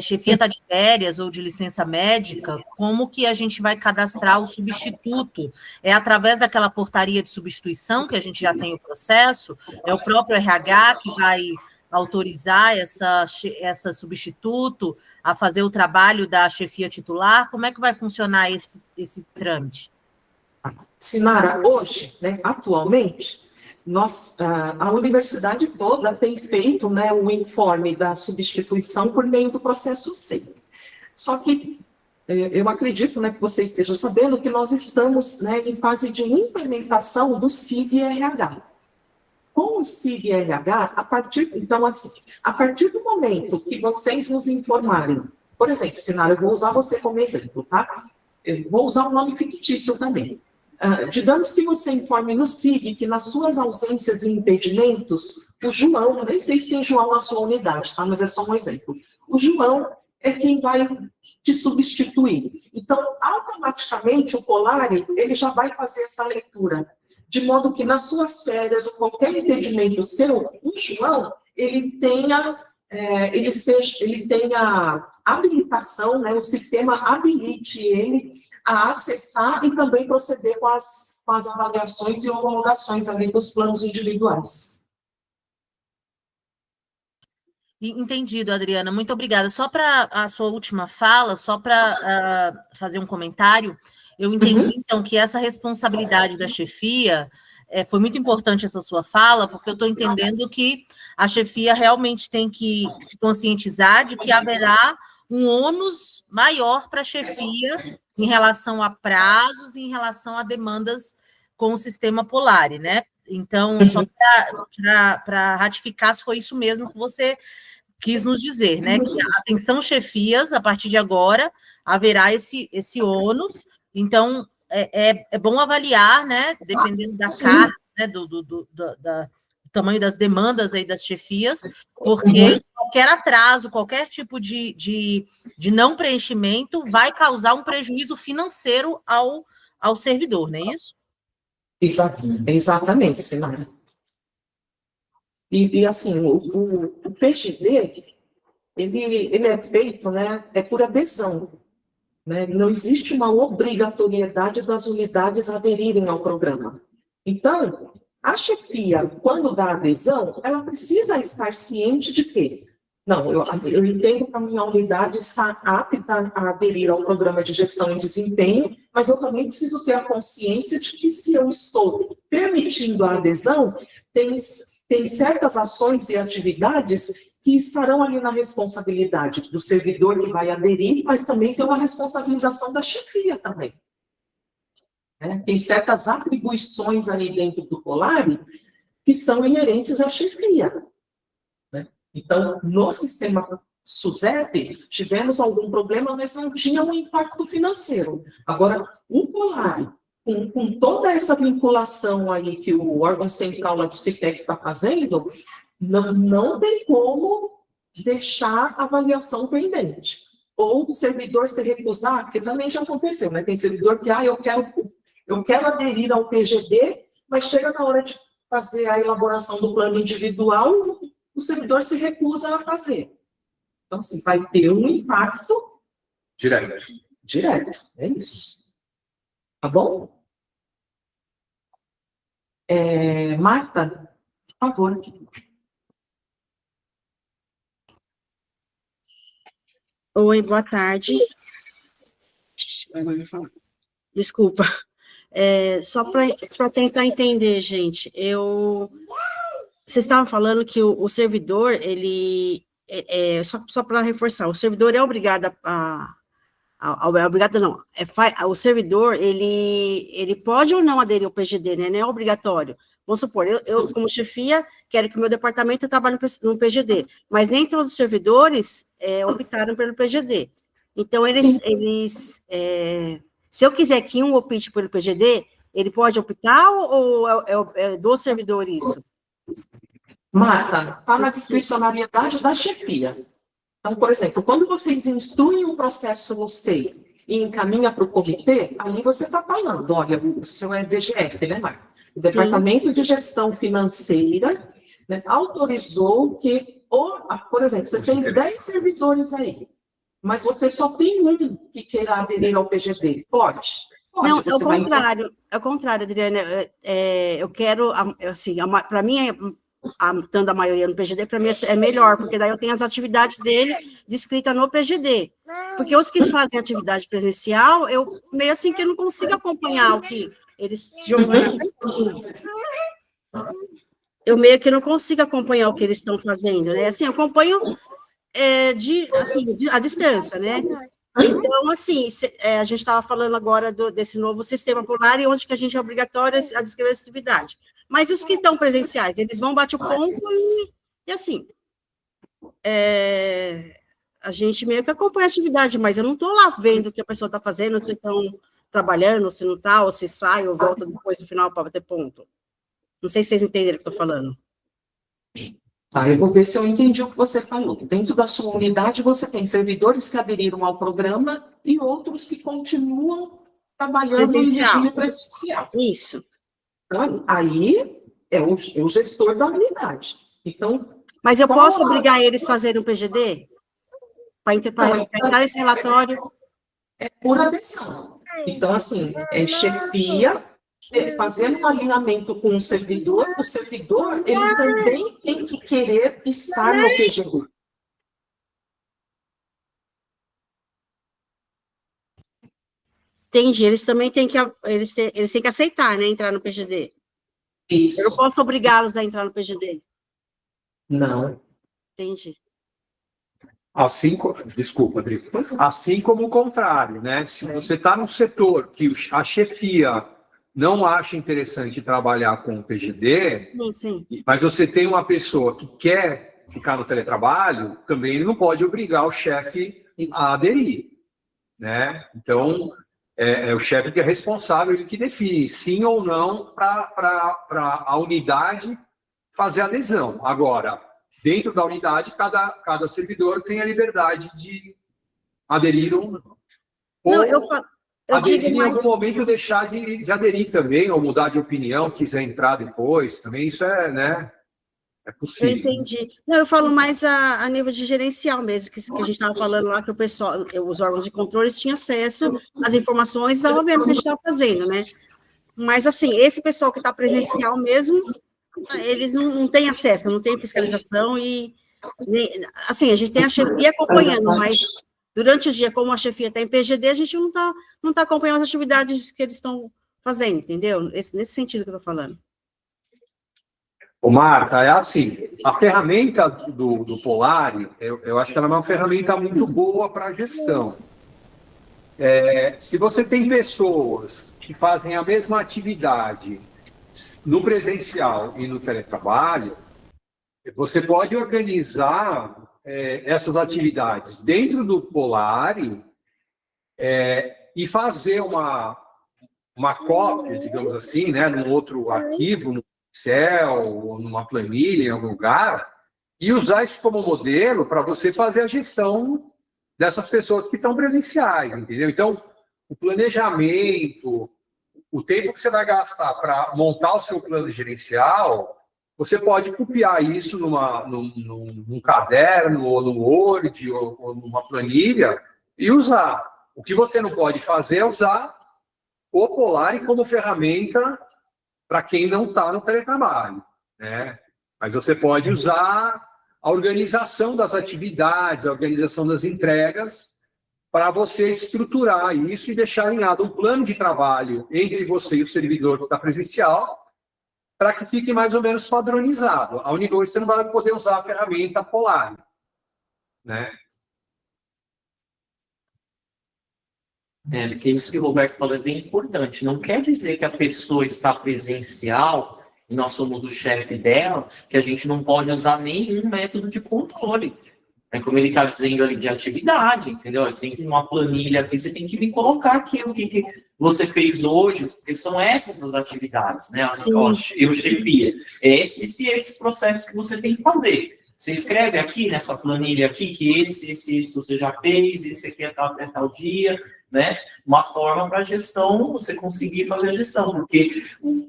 chefia está de férias ou de licença médica, como que a gente vai cadastrar o substituto? É através daquela portaria de substituição que a gente já tem o processo? É o próprio RH que vai autorizar essa substituto a fazer o trabalho da chefia titular? Como é que vai funcionar esse trâmite? Sinara, hoje, né, atualmente, a universidade toda tem feito, né, o informe da substituição por meio do processo SEI. Só que eu acredito, né, que você esteja sabendo que nós estamos, né, em fase de implementação do SIG-RH. Com o SIG-RH, a partir do momento que vocês nos informarem, por exemplo, Sinara, eu vou usar você como exemplo, tá? Eu vou usar um nome fictício também. Digamos que você informe no SIG que nas suas ausências e impedimentos, o João, eu nem sei se tem João na sua unidade, tá? Mas é só um exemplo. O João é quem vai te substituir. Então, automaticamente, o Polari, ele já vai fazer essa leitura, de modo que nas suas férias ou qualquer impedimento seu, o João, ele tenha habilitação, né? O sistema habilite ele a acessar e também proceder com as avaliações e homologações ali dos planos individuais. Entendido, Adriana. Muito obrigada. Só para a sua última fala, só para fazer um comentário, eu entendi, então, que essa responsabilidade da chefia, foi muito importante essa sua fala, porque eu estou entendendo que a chefia realmente tem que se conscientizar de que haverá um ônus maior para a chefia em relação a prazos e em relação a demandas com o sistema Polari, né? Então, só para ratificar se foi isso mesmo que você quis nos dizer, né? Que, atenção, chefias, a partir de agora, haverá esse ônus. Então, é bom avaliar, né? Dependendo da carga, né, do tamanho das demandas aí das chefias, porque qualquer atraso, qualquer tipo de não preenchimento vai causar um prejuízo financeiro ao servidor, não é isso? Exatamente, Sinara. E assim, o PGD, ele é feito, né, por adesão. Né? Não existe uma obrigatoriedade das unidades aderirem ao programa. Então, a chefia, quando dá adesão, ela precisa estar ciente de que, não, eu entendo que a minha unidade está apta a aderir ao programa de gestão e desempenho, mas eu também preciso ter a consciência de que se eu estou permitindo a adesão, tem certas ações e atividades que estarão ali na responsabilidade do servidor que vai aderir, mas também tem uma responsabilização da chefia também. Tem certas atribuições ali dentro do Polari que são inerentes à chefia. Né? Então, no sistema Suzete, tivemos algum problema, mas não tinha um impacto financeiro. Agora, o Polari, com toda essa vinculação aí que o órgão central lá do CITEC está fazendo, não tem como deixar a avaliação pendente. Ou o servidor se recusar, porque também já aconteceu, né? Tem servidor que, eu quero aderir ao PGD, mas chega na hora de fazer a elaboração do plano individual, o servidor se recusa a fazer. Então, assim, vai ter um impacto direto. É isso. Tá bom? Marta, por favor. Oi, boa tarde. Desculpa. Só para tentar entender, gente, vocês estavam falando que o servidor, ele, só para reforçar, o servidor é obrigado o servidor, ele pode ou não aderir ao PGD, né? Não é obrigatório. Vamos supor, eu como chefia, quero que o meu departamento trabalhe no PGD, mas nem todos os servidores optaram pelo PGD. Então, se eu quiser que um opte pelo PGD, ele pode optar ou é do servidor isso? Marta, está na discricionariedade da chefia. Então, por exemplo, quando vocês instruem um processo no SEI e encaminha para o comitê, ali você está falando, olha, o seu é DGF, né, Marta? O Departamento de Gestão Financeira, né, autorizou que, por exemplo, você tem 10 servidores aí, mas você só tem um que queira aderir ao PGD. Pode? Não, é o contrário, Adriana. Eu quero, assim, para mim, estando a maioria no PGD, para mim é melhor, porque daí eu tenho as atividades dele descritas no PGD. Porque os que fazem atividade presencial, eu meio assim que eu não consigo acompanhar o que eles... Eu meio que não consigo acompanhar o que eles estão fazendo, né? Assim, eu acompanho à distância, né? Então, assim, a gente estava falando agora desse novo sistema Polari, onde que a gente é obrigatório a descrever essa atividade. Mas os que estão presenciais, eles vão bater o ponto e assim, a gente meio que acompanha a atividade, mas eu não estou lá vendo o que a pessoa está fazendo, se estão trabalhando, se não está, ou se sai, ou volta depois no final para bater ponto. Não sei se vocês entenderam o que eu estou falando. Tá, eu vou ver se eu entendi o que você falou. Dentro da sua unidade, você tem servidores que aderiram ao programa e outros que continuam trabalhando em regime presencial. Isso. Então, aí é o gestor da unidade. Então, mas eu posso obrigar eles a fazerem um PGD? Para entrar nesse relatório? É por adesão. Então, assim, chefia, fazendo um alinhamento com o servidor, ele também tem que querer estar no PGD. Entendi, eles também têm que aceitar, né, entrar no PGD. Isso. Eu não posso obrigá-los a entrar no PGD. Não. Entendi. Desculpa, Adri. Assim como o contrário, né? Se você está no setor que a chefia não acha interessante trabalhar com o PGD, sim. Mas você tem uma pessoa que quer ficar no teletrabalho, também ele não pode obrigar o chefe a aderir, né? Então, é o chefe que é responsável, ele que define sim ou não para a unidade fazer adesão. Agora, dentro da unidade, cada servidor tem a liberdade de aderir ou não. Não, eu aderir digo em algum momento deixar de aderir também, ou mudar de opinião, quiser entrar depois, também isso é possível. Eu entendi. Não, eu falo mais a nível de gerencial mesmo, que a gente estava falando lá, que o pessoal, os órgãos de controle tinham acesso às informações e estavam vendo o que a gente estava fazendo, né? Mas, assim, esse pessoal que está presencial mesmo, eles não têm acesso, não têm fiscalização assim, a gente tem a chefia acompanhando, mas durante o dia, como a chefia está em PGD, a gente não tá acompanhando as atividades que eles estão fazendo, entendeu? Nesse sentido que eu estou falando. Ô, Marta, é assim, a ferramenta do Polari, eu acho que ela é uma ferramenta muito boa para a gestão. Se você tem pessoas que fazem a mesma atividade no presencial e no teletrabalho, você pode organizar essas atividades dentro do Polari e fazer uma cópia, digamos assim, né, num outro arquivo, no Excel, ou numa planilha, em algum lugar, e usar isso como modelo para você fazer a gestão dessas pessoas que estão presenciais, entendeu? Então, o planejamento, o tempo que você vai gastar para montar o seu plano gerencial, você pode copiar isso num caderno, ou no Word, ou numa planilha, e usar. O que você não pode fazer é usar o Polari como ferramenta para quem não está no teletrabalho, né? Mas você pode usar a organização das atividades, a organização das entregas, para você estruturar isso e deixar alinhado um plano de trabalho entre você e o servidor que está presencial, para que fique mais ou menos padronizado. A única coisa, você não vai poder usar a ferramenta Polari, né? Porque isso que o Roberto falou é bem importante. Não quer dizer que a pessoa está presencial e nós somos o chefe dela, que a gente não pode usar nenhum método de controle. É como ele está dizendo ali, de atividade, entendeu? Você tem que ir numa planilha aqui, você tem que vir colocar aqui o que você fez hoje, porque são essas as atividades, né? Eu chefia. Esses processos que você tem que fazer. Você escreve aqui nessa planilha aqui que esse você já fez, esse aqui é tal dia, né? Uma forma para a gestão, você conseguir fazer a gestão, porque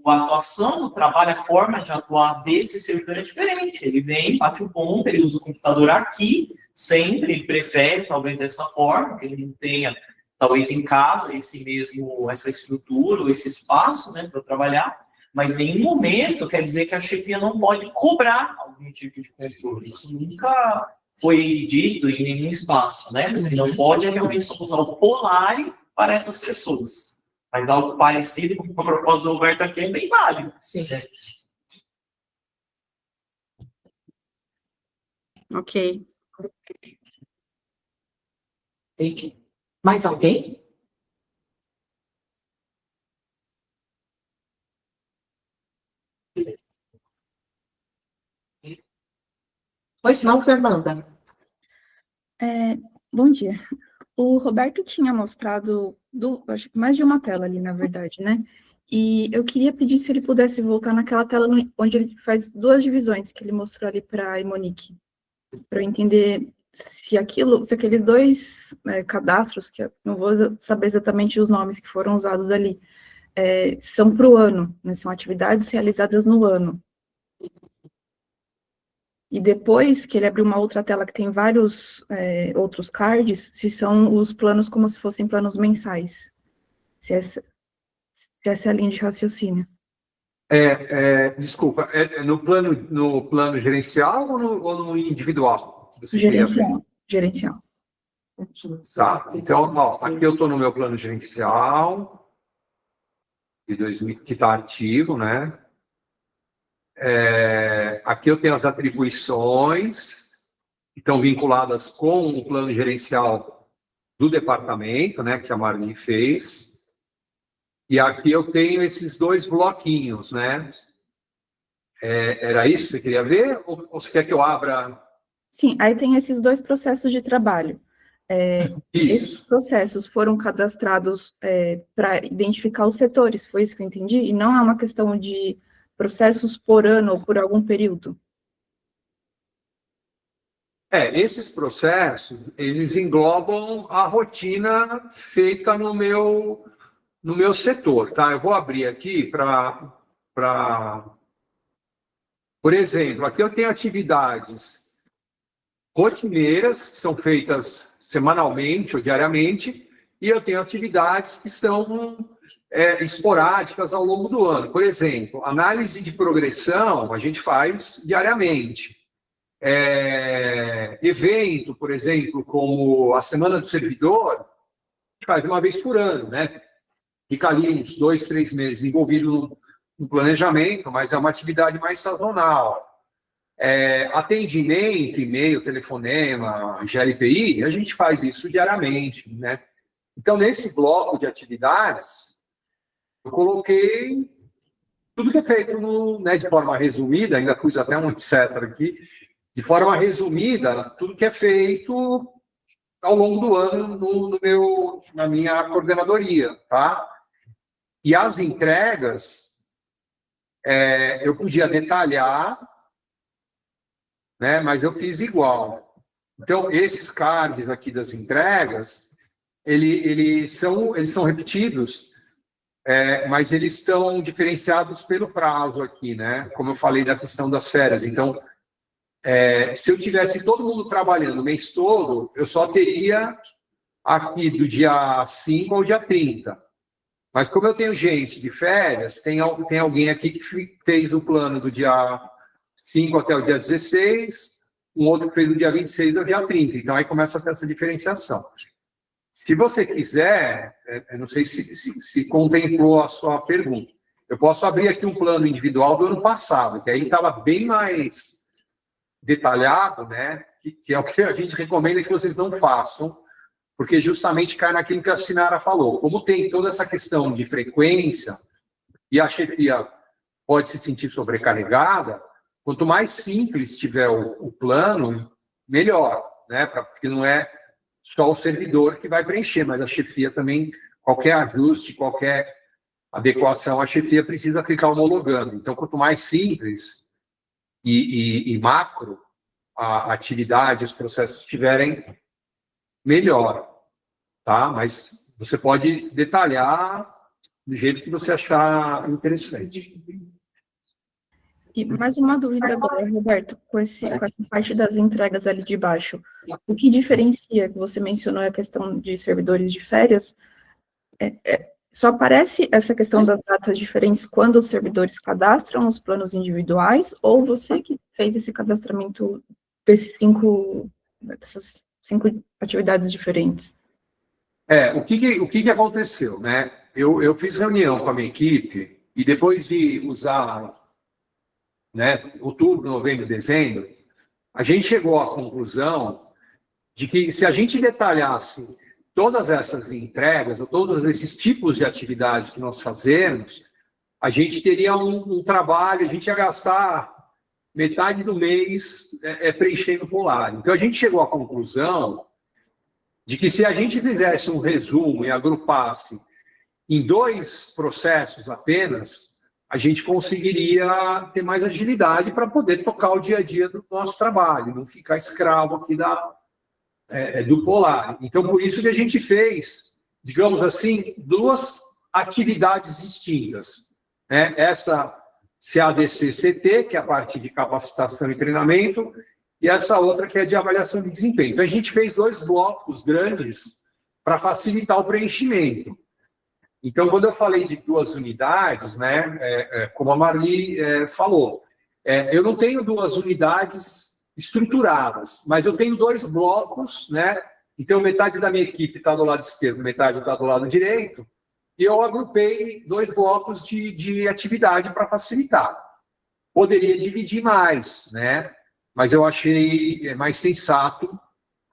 a atuação do trabalho, a forma de atuar desse servidor é diferente. Ele vem, bate o ponto, ele usa o computador aqui, sempre, ele prefere, talvez, dessa forma, que ele não tenha, talvez, em casa, essa estrutura, ou esse espaço, né, para trabalhar, mas em nenhum momento quer dizer que a chefia não pode cobrar algum tipo de controle. Isso nunca foi dito em nenhum espaço, né? O que não pode é realmente usar o Polari para essas pessoas. Mas algo parecido com a proposta do Roberto aqui é bem válido. Sim. Ok. Mais alguém? Pois não, Fernanda. Bom dia. O Roberto tinha mostrado, acho que mais de uma tela ali, na verdade, né? E eu queria pedir se ele pudesse voltar naquela tela onde ele faz duas divisões que ele mostrou ali para a Monique, para eu entender se aqueles dois cadastros, que eu não vou saber exatamente os nomes que foram usados ali, são para o ano, né? São atividades realizadas no ano. E depois que ele abriu uma outra tela que tem vários outros cards, se são os planos como se fossem planos mensais. Se essa é a linha de raciocínio. Desculpa, no plano gerencial ou no individual? Você Gerencial. Gerencial. Tá, então, ó, aqui eu estou no meu plano gerencial, que está ativo, né? Aqui eu tenho as atribuições que estão vinculadas com o plano gerencial do departamento, né, que a Marli fez. E aqui eu tenho esses dois bloquinhos, né? Era isso que você queria ver? Ou você quer que eu abra? Sim, aí tem esses dois processos de trabalho. Esses Isso. processos foram cadastrados para identificar os setores, foi isso que eu entendi? E não é uma questão de processos por ano ou por algum período? Esses processos, eles englobam a rotina feita no meu setor, tá? Eu vou abrir aqui por exemplo, aqui eu tenho atividades rotineiras, que são feitas semanalmente ou diariamente, e eu tenho atividades que são esporádicas ao longo do ano. Por exemplo, análise de progressão a gente faz diariamente. Evento, por exemplo, como a Semana do Servidor, a gente faz uma vez por ano, né? Fica ali uns 2, 3 meses envolvido no planejamento, mas é uma atividade mais sazonal. Atendimento, e-mail, telefonema, GLPI, a gente faz isso diariamente, né? Então, nesse bloco de atividades, eu coloquei tudo que é feito de forma resumida, ainda pus até um etc. aqui, de forma resumida, tudo que é feito ao longo do ano na minha coordenadoria, tá? E as entregas, eu podia detalhar, né? Mas eu fiz igual. Então, esses cards aqui das entregas, eles são repetidos, mas eles estão diferenciados pelo prazo aqui, né? Como eu falei da questão das férias. Então, se eu tivesse todo mundo trabalhando o mês todo, eu só teria aqui do dia 5 ao dia 30. Mas como eu tenho gente de férias, tem alguém aqui que fez o plano do dia 5 até o dia 16, um outro que fez do dia 26 ao dia 30. Então, aí começa a ter essa diferenciação. Se você quiser, eu não sei se contemplou a sua pergunta, eu posso abrir aqui um plano individual do ano passado, que aí estava bem mais detalhado, né? Que é o que a gente recomenda que vocês não façam, porque justamente cai naquilo que a Sinara falou. Como tem toda essa questão de frequência e a chefia pode se sentir sobrecarregada, quanto mais simples tiver o plano, melhor, né? Porque não é só o servidor que vai preencher, mas a chefia também, qualquer ajuste, qualquer adequação, a chefia precisa ficar homologando. Então, quanto mais simples e macro a atividade, os processos estiverem, melhor, tá? Mas você pode detalhar do jeito que você achar interessante. E mais uma dúvida agora, Roberto, com essa parte das entregas ali de baixo. O que diferencia, que você mencionou, a questão de servidores de férias, só aparece essa questão das datas diferentes quando os servidores cadastram os planos individuais, ou você que fez esse cadastramento dessas 5 atividades diferentes? O que aconteceu, né? Eu fiz reunião com a minha equipe e depois de usar, né, outubro, novembro, dezembro, a gente chegou à conclusão de que se a gente detalhasse todas essas entregas, ou todos esses tipos de atividade que nós fazemos, a gente teria um trabalho, a gente ia gastar metade do mês preenchendo polar. Então, a gente chegou à conclusão de que se a gente fizesse um resumo e agrupasse em 2 processos apenas, a gente conseguiria ter mais agilidade para poder tocar o dia a dia do nosso trabalho, não ficar escravo aqui do polar. Então, por isso que a gente fez, digamos assim, 2 atividades distintas, né? Essa CADC-CT, que é a parte de capacitação e treinamento, e essa outra que é de avaliação de desempenho. Então, a gente fez 2 blocos grandes para facilitar o preenchimento. Então, quando eu falei de 2 unidades, né, como a Marli falou, eu não tenho 2 unidades estruturadas, mas eu tenho 2 blocos, né? Então, metade da minha equipe está do lado esquerdo, metade está do lado direito, e eu agrupei 2 blocos de atividade para facilitar. Poderia dividir mais, né? Mas eu achei mais sensato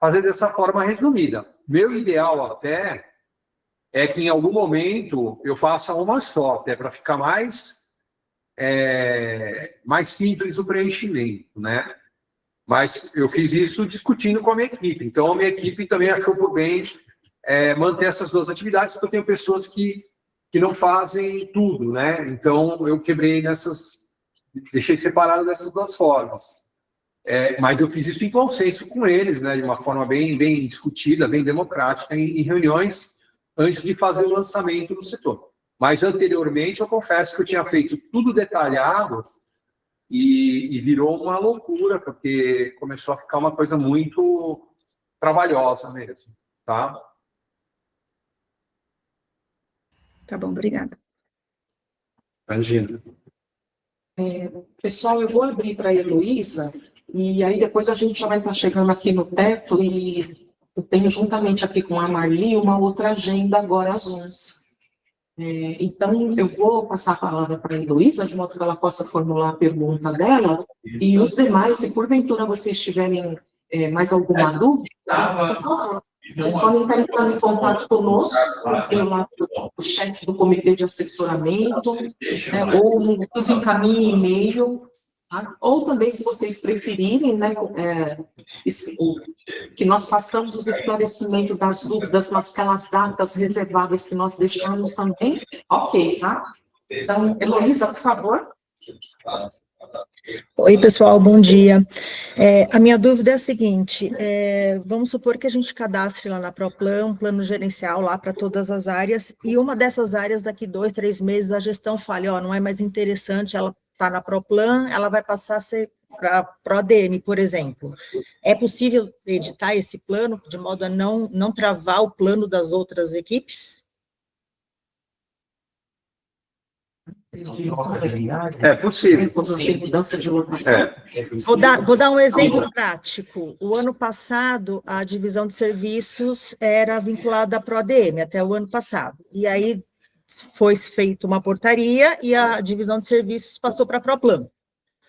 fazer dessa forma resumida. Meu ideal até é que em algum momento eu faça uma só, até para ficar mais simples o preenchimento, né? Mas eu fiz isso discutindo com a minha equipe. Então, a minha equipe também achou por bem manter essas 2 atividades, porque eu tenho pessoas que não fazem tudo, né? Então, eu quebrei deixei separado dessas 2 formas. Mas eu fiz isso em consenso com eles, né? De uma forma bem discutida, bem democrática, em reuniões antes de fazer o lançamento no setor. Mas, anteriormente, eu confesso que eu tinha feito tudo detalhado e virou uma loucura, porque começou a ficar uma coisa muito trabalhosa mesmo, tá? Tá bom, obrigada. Imagina. Pessoal, eu vou abrir para a Heloísa, e aí depois a gente já vai estar chegando aqui no teto, e eu tenho juntamente aqui com a Marli uma outra agenda agora às 11. Então, eu vou passar a palavra para a Heloísa, de modo que ela possa formular a pergunta dela, e os demais, se porventura vocês tiverem mais alguma dúvida, vocês podem estar entrando em contato conosco, pelo chat do comitê de assessoramento, ou nos encaminhem e-mail, tá? Ou também, se vocês preferirem, né, que nós façamos os esclarecimentos das dúvidas naquelas datas reservadas que nós deixamos também, ok, tá? Então, Heloísa, por favor. Oi, pessoal, bom dia. A minha dúvida é a seguinte, vamos supor que a gente cadastre lá na ProPlan um plano gerencial lá para todas as áreas, e uma dessas áreas, daqui 2, 3 meses, a gestão fale, ó, não é mais interessante, ela está na ProPlan, ela vai passar a ser para ProADM, por exemplo. É possível editar esse plano de modo a não travar o plano das outras equipes? É possível. Tem mudança de lotação. Vou dar um exemplo prático. O ano passado, a divisão de serviços era vinculada à ProADM, até o ano passado. E aí foi feita uma portaria e a divisão de serviços passou para a ProPlan.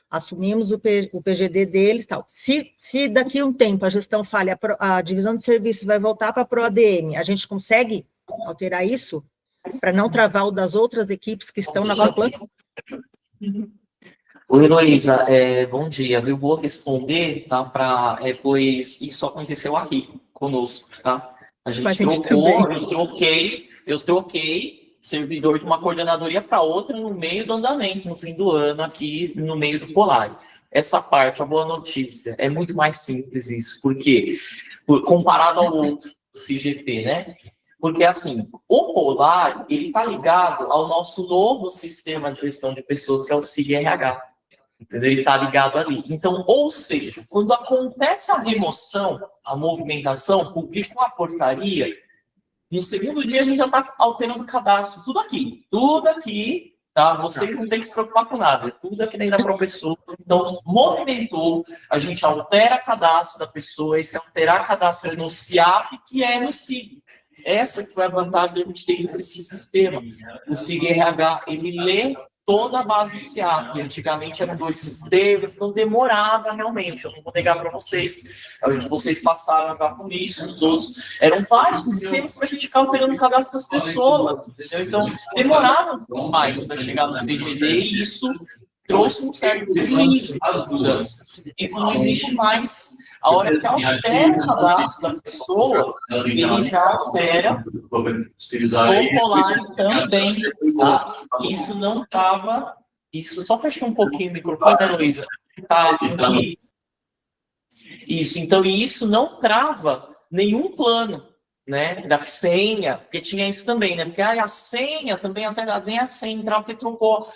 Assumimos o PGD deles e tal. Se daqui a um tempo a gestão falha, a divisão de serviços vai voltar para a ProADM, a gente consegue alterar isso? Para não travar o das outras equipes que estão na ProPlan? Oi, Heloísa, bom dia. Eu vou responder, tá, pois isso aconteceu aqui conosco, tá? A gente trocou, eu troquei servidor de uma coordenadoria para outra no meio do andamento, no fim do ano, aqui no meio do Polar. Essa parte, a boa notícia, é muito mais simples isso, porque comparado ao outro CGP, né? Porque, assim, o Polar, ele está ligado ao nosso novo sistema de gestão de pessoas, que é o SIG-RH. Entendeu? Ele está ligado ali. Então, ou seja, quando acontece a remoção, a movimentação, publica uma portaria, no segundo dia a gente já está alterando o cadastro, tudo aqui, tá? Você não tem que se preocupar com nada, tudo aqui dentro da professora. Então, movimentou, a gente altera o cadastro da pessoa, e se alterar o cadastro é no SIAP, que é no SIG. Essa que foi a vantagem de a gente ter esse sistema. O SIG-RH, ele lê toda a base SIAP. Antigamente eram 2 sistemas, não demorava realmente, eu não vou negar para vocês. Vocês passaram a por isso, os outros. Eram vários sistemas para a gente ficar alterando o cadastro das pessoas, entendeu? Então, demorava um pouco mais para chegar no PGD, e isso trouxe um certo prejuízo essas mudanças. E não existe mais. A hora que altera o cadastro da pessoa, ele já altera o Polar também, tá? Isso não estava... Isso, só fechou um pouquinho o microfone, né, Luísa? Tá, isso, então, isso não trava nenhum plano, né, da senha, porque tinha isso também, né, porque a senha também, nem a senha entrava, porque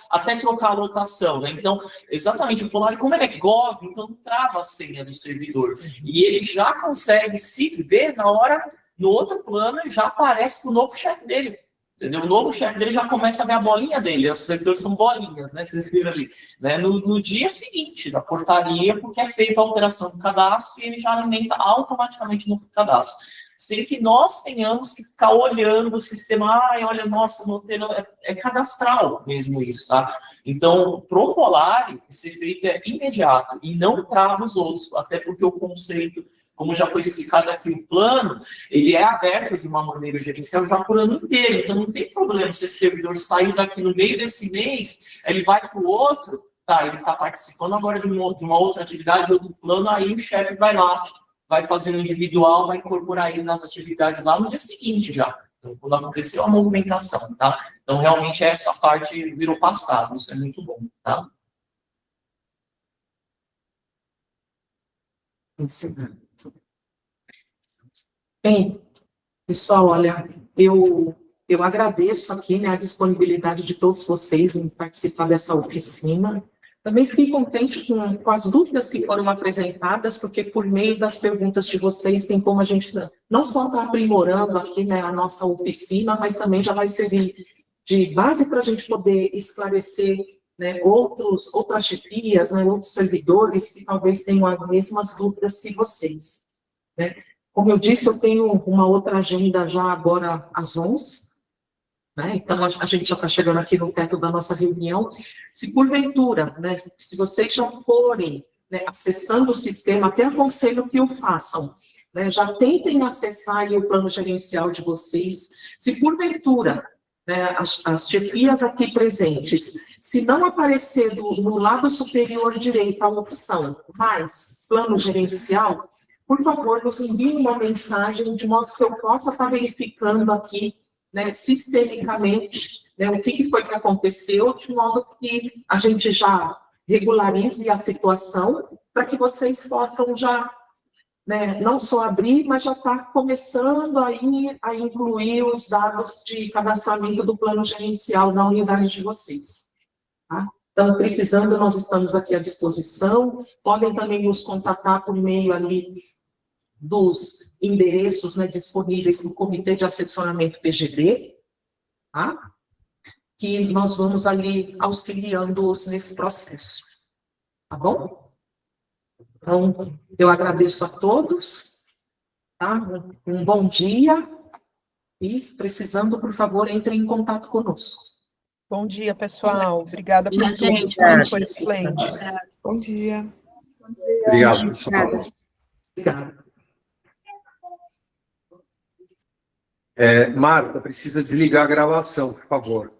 até trocar a lotação, né, então, exatamente, o Polar, como ele é Gov, então não trava a senha do servidor, e ele já consegue se ver na hora, no outro plano, já aparece para o novo chefe dele, entendeu? O novo chefe dele já começa a ver a bolinha dele, os servidores são bolinhas, né, vocês viram ali, né, no dia seguinte da portaria, porque é feita a alteração do cadastro, e ele já alimenta automaticamente no cadastro. Sem que nós tenhamos que ficar olhando o sistema, olha, nossa, é cadastral mesmo isso, tá? Então, pro Polar, esse efeito é imediato e não trava os outros, até porque o conceito, como já foi explicado aqui, o plano, ele é aberto de uma maneira gerencial já por ano inteiro, então não tem problema se esse servidor saiu daqui no meio desse mês, ele vai para o outro, tá, ele está participando agora de uma outra atividade, de outro plano, aí o chefe vai lá, vai fazer no individual, vai incorporar ele nas atividades lá no dia seguinte já, então, quando aconteceu a movimentação, tá? Então, realmente, essa parte virou passado, isso é muito bom, tá? Bem, pessoal, olha, eu agradeço aqui, né, a disponibilidade de todos vocês em participar dessa oficina. Também fico contente com as dúvidas que foram apresentadas, porque por meio das perguntas de vocês tem como a gente não só estar aprimorando aqui, né, a nossa oficina, mas também já vai servir de base para a gente poder esclarecer, né, outras chefias, né, outros servidores que talvez tenham as mesmas dúvidas que vocês, né. Como eu disse, eu tenho uma outra agenda já agora às 11h, né? Então, a gente já está chegando aqui no teto da nossa reunião. Se porventura, né, se vocês já forem, né, acessando o sistema, até aconselho que o façam, né, já tentem acessar aí o plano gerencial de vocês. Se porventura, né, as chefias aqui presentes, se não aparecer no lado superior direito a opção mais plano gerencial, por favor, nos envie uma mensagem de modo que eu possa estar verificando aqui, né, sistemicamente, né, o que foi que aconteceu, de modo que a gente já regularize a situação, para que vocês possam já, né, não só abrir, mas já está começando a incluir os dados de cadastramento do plano gerencial na unidade de vocês. Tá? Então, precisando, nós estamos aqui à disposição, podem também nos contatar por meio ali dos endereços, né, disponíveis no Comitê de Assessoramento PGD, tá? Que nós vamos ali auxiliando-os nesse processo. Tá bom? Então, eu agradeço a todos, tá? Um bom dia, e precisando, por favor, entrem em contato conosco. Bom dia, pessoal. Obrigada por Tchau, tudo. gente. Foi excelente. Bom dia. Obrigado, pessoal. Obrigada. Marta, precisa desligar a gravação, por favor.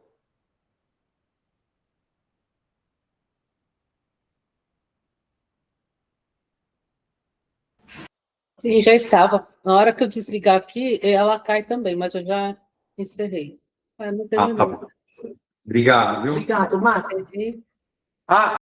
Sim, já estava. Na hora que eu desligar aqui, ela cai também, mas eu já encerrei. Não tem Tá bom. Obrigado, viu? Obrigado, Marta. problema. Ah,